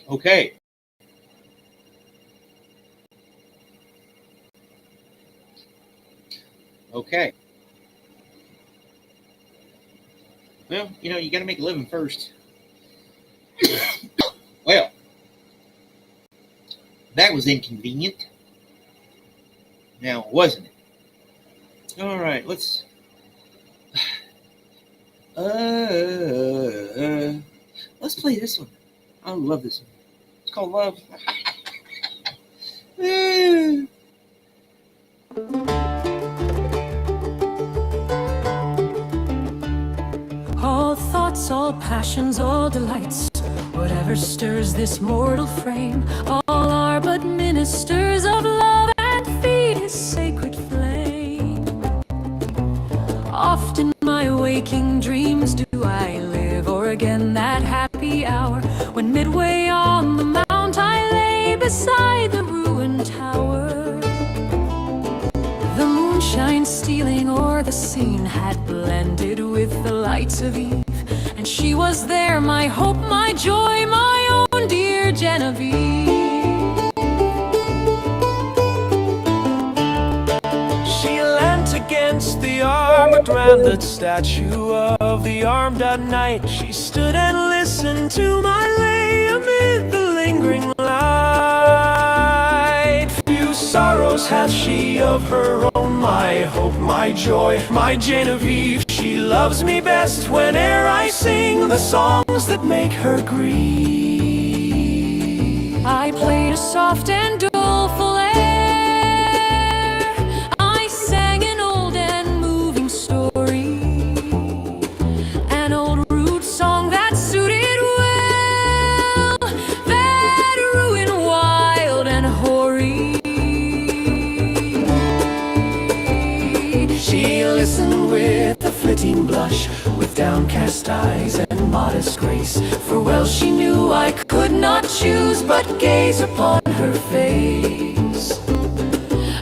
[SPEAKER 1] Okay. Okay. Well, you got to make a living first. Well, that was inconvenient. Now, wasn't it? All right, let's play this one. I love this one. It's called Love.
[SPEAKER 3] All thoughts, all passions, all delights, whatever stirs this mortal frame, all are but ministers of love and feed his sacred flame. Oft in my waking dreams do I live o'er again that happy hour, when midway on the mount I lay beside the ruined tower. The moonshine stealing o'er the scene had blended with the lights of eve, and she was there, my hope, my joy, my own dear Genevieve.
[SPEAKER 2] She leant against the armored granite statue of the armed at night. She stood and listened to my lay amid the lingering light. Few sorrows had she of her own, my hope, my joy, my Genevieve. She loves me best whene'er I sing the songs that make her grieve.
[SPEAKER 3] I played a soft and doleful air. I sang an old and moving story, an old rude song that suited well that ruin wild and hoary.
[SPEAKER 2] She listened with a flitting blush, with downcast eyes and modest grace, for well she knew I could not choose but gaze upon her face.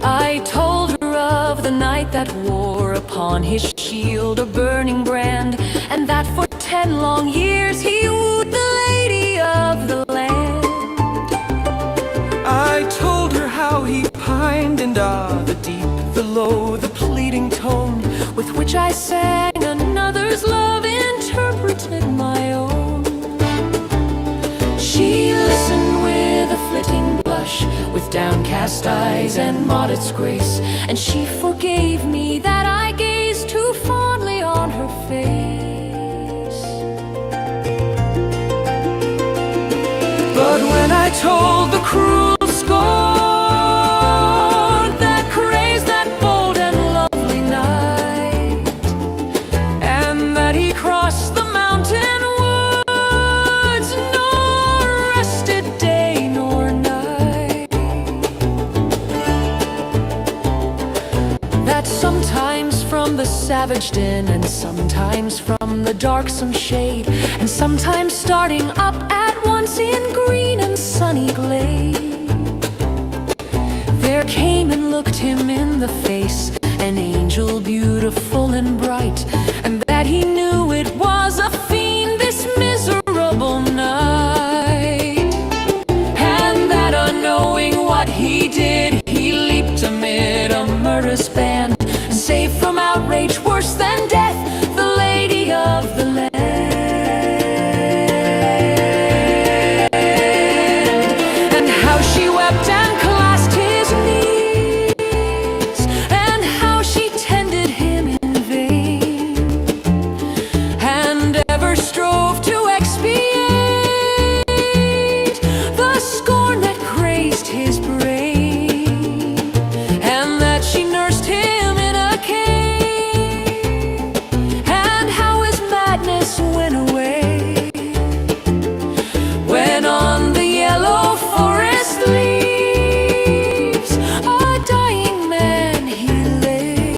[SPEAKER 3] I told her of the knight that wore upon his shield a burning brand, and that for 10 long years he wooed the lady of the land.
[SPEAKER 2] I told her how he pined, and the deep, the low, the pleading tone
[SPEAKER 3] With which I sang another's love interpreted my own.
[SPEAKER 2] She listened with a flitting blush, with downcast eyes and modest grace,
[SPEAKER 3] And she forgave me that I gazed too fondly on her face.
[SPEAKER 2] but when I told the cruel scorn
[SPEAKER 3] That crazed that bold and lovely knight,
[SPEAKER 2] and that he crossed the
[SPEAKER 3] mountain woods, nor rested day nor night, that sometimes from the savage din, and sometimes from the darksome shade, and sometimes starting up at once in green and sunny glade, there came and looked him in the face an angel beautiful and bright, and that he knew it was a fiend this miserable night, and that unknowing what he did, he leaped amid a murderous band, and saved from outrage worse than death the lady of the land. And how she wept and clasped his knees, and how she tended him in vain, and ever strove to expiate the scorn that crazed his brain, and that she nursed him in a cave, and how his madness went away when on the yellow forest leaves a dying man he lay.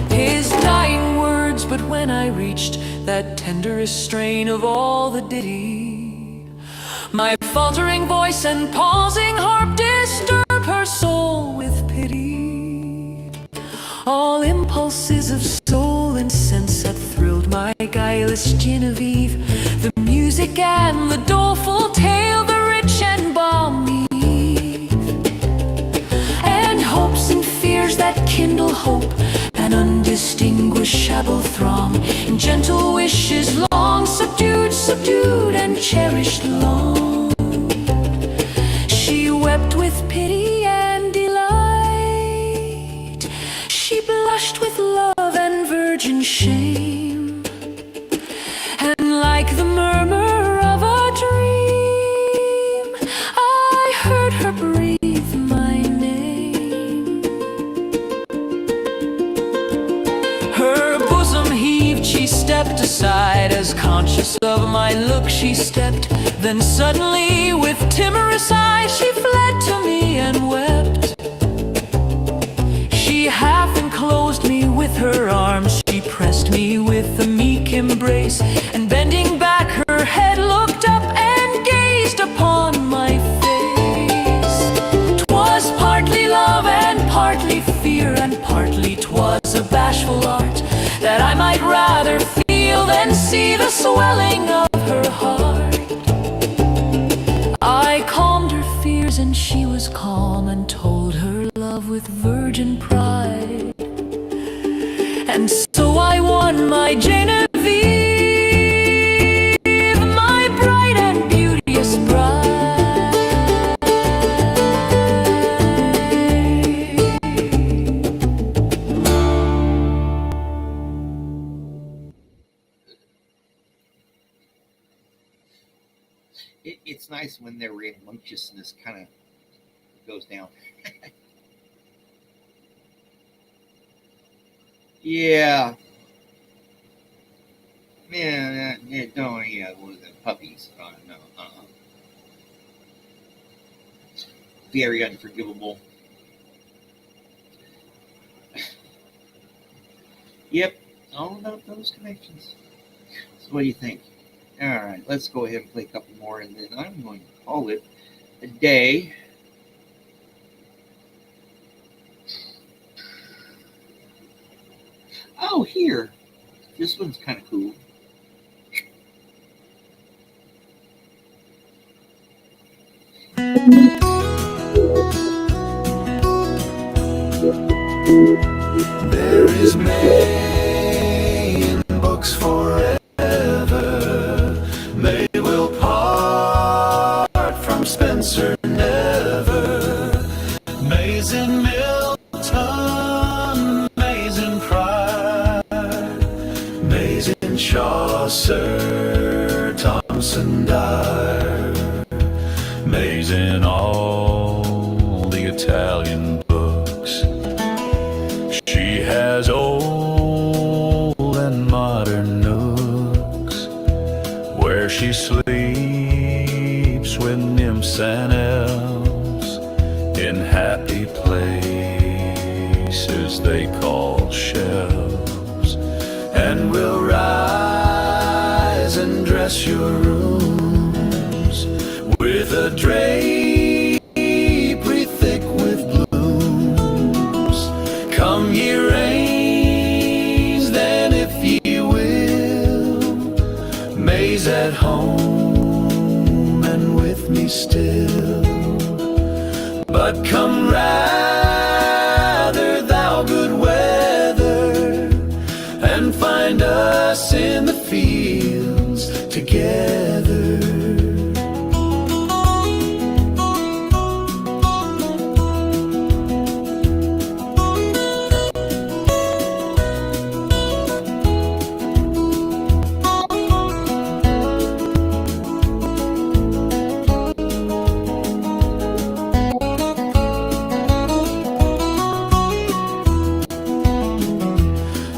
[SPEAKER 3] His dying words, but when I reached that tenderest strain of all the ditty, my faltering voice and pausing harp disturb her soul with pity. All impulses of soul and sense that thrilled my guileless Genevieve, the music and the doleful tale, the rich and balmy, and hopes and fears that kindle hope, an undistinguishable throng, in gentle wishes long subdued, subdued and cherished long. She wept with pity and delight, she blushed with love and virgin shame, and like the murmur of a dream, I heard her breathe my name. Her bosom heaved, she stepped aside, as conscious of my look she stepped, then suddenly with timorous eyes she fled to me and wept. She half enclosed me with her arms, she pressed me with a meek embrace, and bending back her head looked up and gazed upon my face. 'Twas partly love and partly fear, and partly 'twas a bashful art, that I might rather feel than see the swelling of her heart. I calmed her fears and she was calm, and told her love with virgin pride, and so I won my Genevieve, my bright and beauteous bride.
[SPEAKER 1] It's nice when their rambunctiousness kind of goes down. Yeah. Yeah, don't, yeah, what are the puppies? No, very unforgivable. Yep, all about those connections. So, what do you think? All right, let's go ahead and play a couple more, and then I'm going to call it a day. Oh, here. This one's kind of cool.
[SPEAKER 2] There is May in books forever. May will part from Spencer never. May's in Milton, May's in Pride, May's in Chaucer, Thomson Dyer, May's in all the Italian books. She has old and modern nooks where she sleeps with nymphs and elves in happy places they call shelves, and will rise and dress your rooms with a drapery thick with blooms. Come ye rains, then if ye will, May's at home and with me still. But come rather, thou good weather, and find us in the fields together.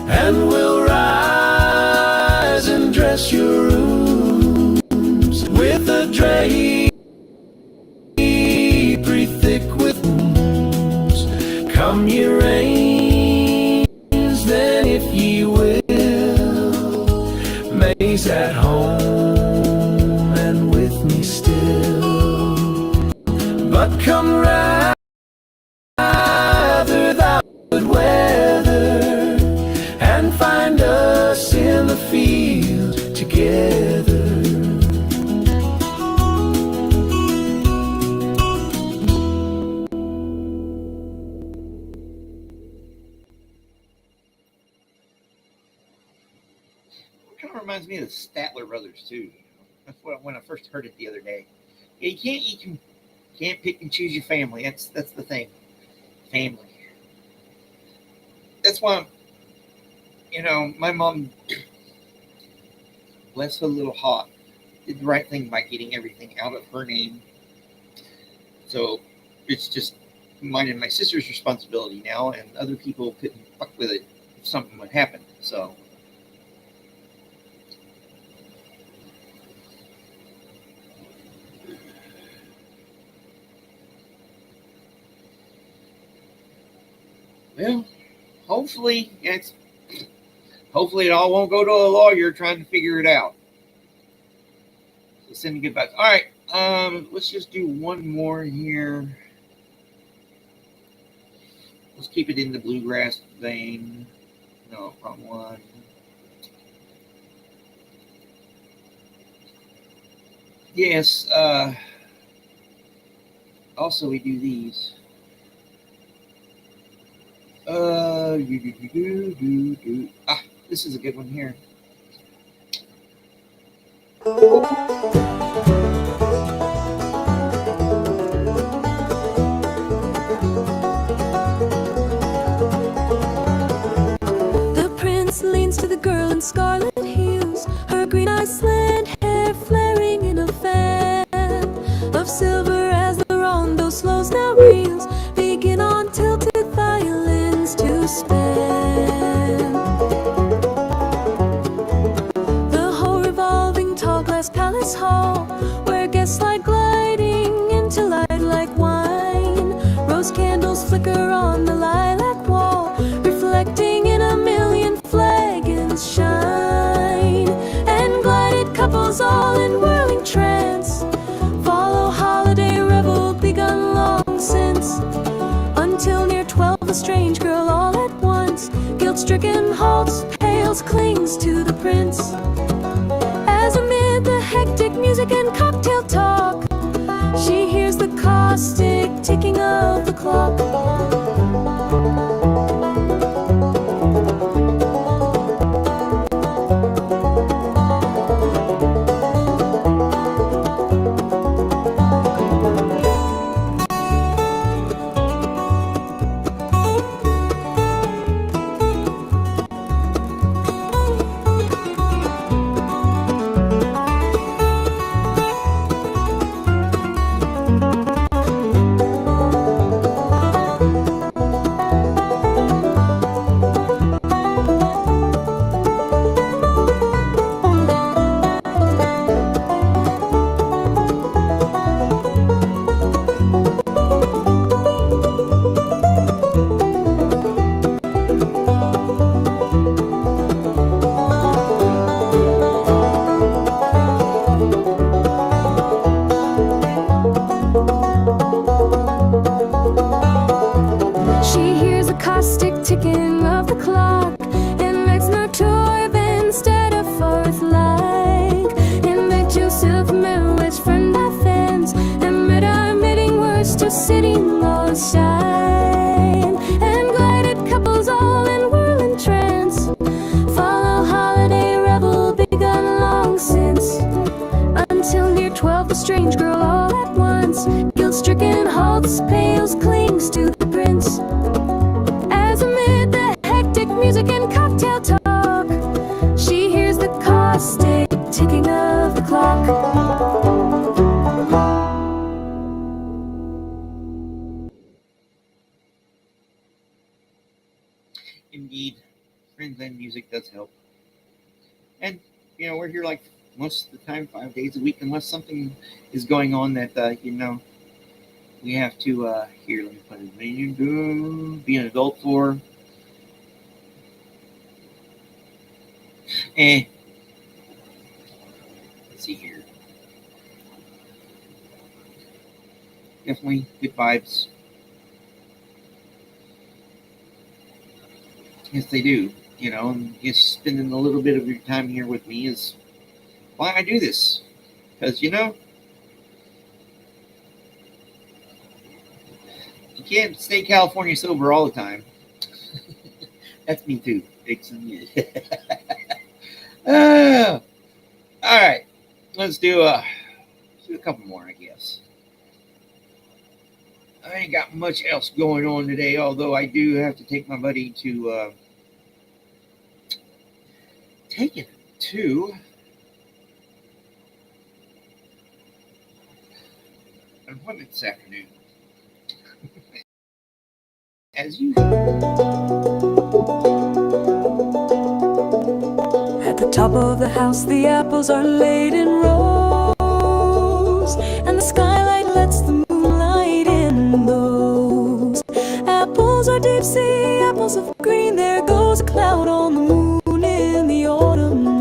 [SPEAKER 2] And we'll rise and dress your rooms with a drapery thick with blooms. Come ye rains, then if ye will, May's at home and with me still. But come rather, thou good weather, and find us in the field together.
[SPEAKER 1] It kind of reminds me of the Statler Brothers too. That's what when I first heard it the other day. Yeah, you can't pick and choose your family. That's the thing. Family. That's why my mom, bless her little heart, did the right thing by getting everything out of her name. So it's just mine and my sister's responsibility now, and other people couldn't fuck with it if something would happen. So. Well, hopefully it all won't go to a lawyer trying to figure it out. So send me good vibes. All right, let's just do one more here. Let's keep it in the bluegrass vein. No, wrong one. Yes. Also, we do these. This is a good one here.
[SPEAKER 3] The prince leans to the girl in scarlet heels, her green Iceland hair flaring in a fan. this hall, where guests lie gliding into light like wine. Rose candles flicker on the lilac wall, reflecting in a million flagons shine. And glided couples all in whirling trance follow holiday revel begun long since. Until near 12 a strange girl all at once, guilt-stricken halts, pales, clings to the prince. As amid the hectic music and cocktail talk, she hears the caustic ticking of the clock. Strange girl all at once, guilt-stricken halts, pales, clings to the prince. As amid the hectic music and cocktail talk, she hears the caustic ticking of the clock.
[SPEAKER 1] Indeed, friends and music does help. And, you know, we're here like most of the time, 5 days a week, unless something is going on that, we have to, here, let me put it in, be an adult for. Let's see here. Definitely good vibes. Yes, they do, you know, and just spending a little bit of your time here with me is why I do this. Because, you know, you can't stay California sober all the time. That's me too, Dixon. All right, let's do a couple more, I guess. I ain't got much else going on today, although I do have to take my buddy to take it to an appointment this afternoon. As usual.
[SPEAKER 3] At the top of the house, the apples are laid in rows, and the skylight lets the moonlight in those. Apples are deep sea apples of green. There goes a cloud on the moon in the autumn night.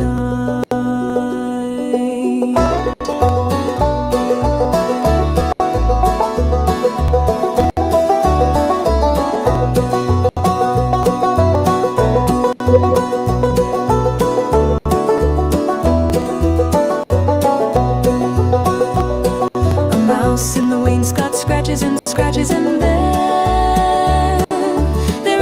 [SPEAKER 3] In the wainscot scratches and scratches, and then there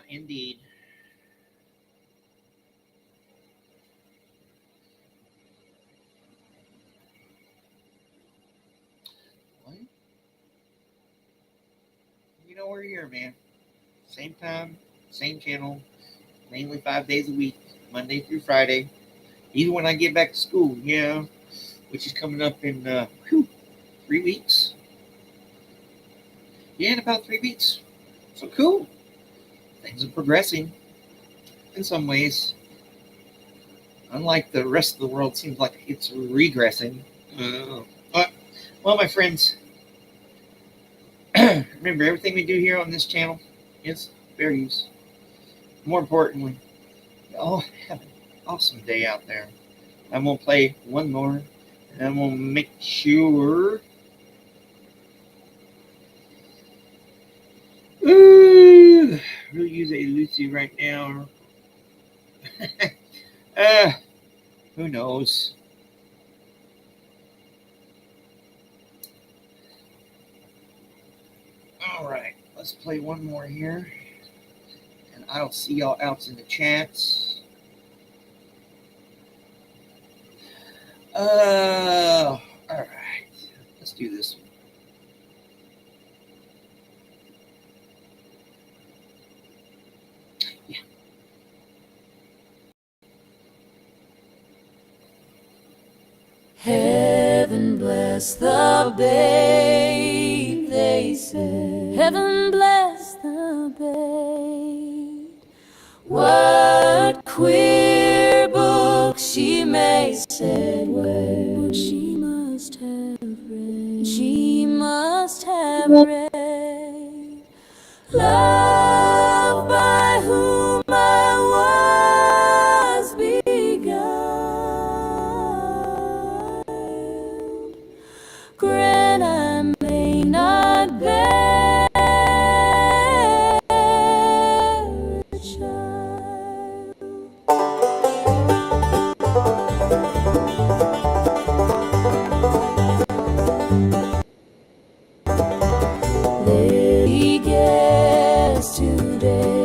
[SPEAKER 1] indeed. What? You know we're here, man. Same time, same channel, mainly 5 days a week, Monday through Friday. Even when I get back to school, yeah, which is coming up in 3 weeks. Yeah, in about 3 weeks. So cool. Things are progressing in some ways. Unlike the rest of the world, seems like it's regressing. Well, my friends, remember everything we do here on this channel is fair use. More importantly, y'all have an awesome day out there. I'm gonna play one more, and I'm gonna make sure. Ooh, we'll use a Lucy right now. Who knows? All right, let's play one more here, and I'll see y'all out in the chats. All right, let's do this one. Yeah.
[SPEAKER 3] Heaven bless the babe, they say. Heaven bless the babe. What queer books she may say, where she must have read. She must have read. Love by whom I was beguiled. Grant I may not bear a child. There he gets today,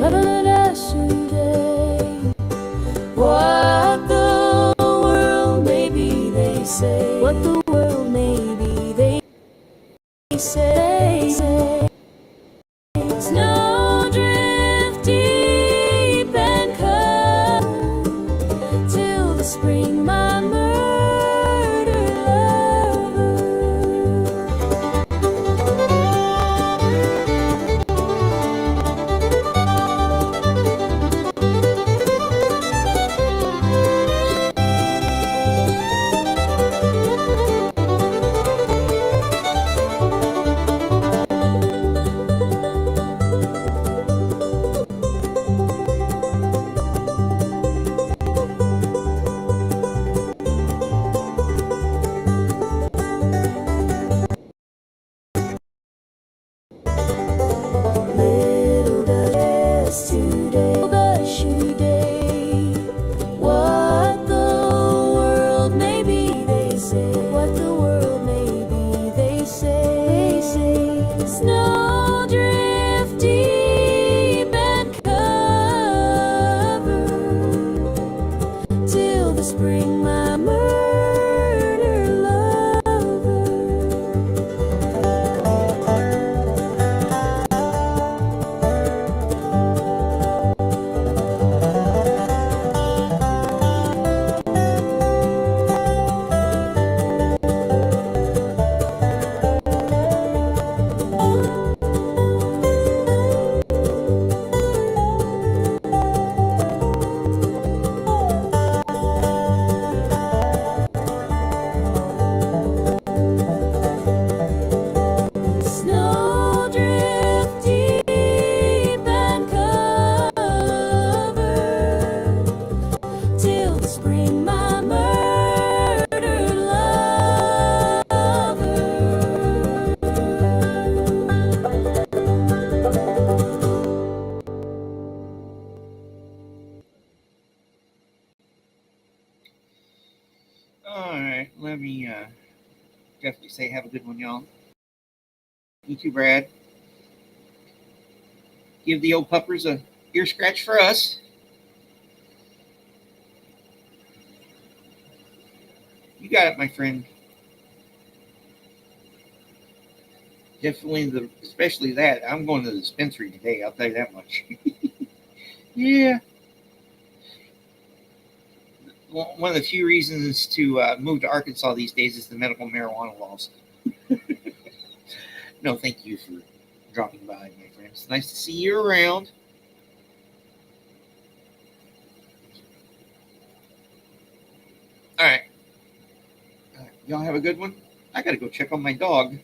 [SPEAKER 3] what the world may be, they say. What the world may be, they say. Snow drift deep and covered till the spring, my murdered lover. Little does today, what the world may be, they say. What the world may be, they say. Snow drift deep and covered till the spring, my murder lover. Snow drift deep and covered till the spring, my murdered lover.
[SPEAKER 1] All right, let me definitely say have a good one, y'all. You too, Brad. Give the old puppers a ear scratch for us. You got it, my friend. Definitely, especially that. I'm going to the dispensary today. I'll tell you that much. Yeah. One of the few reasons to move to Arkansas these days is the medical marijuana laws. No, thank you for dropping by, my friend. It's nice to see you around. All right. Y'all have a good one. I got to go check on my dog.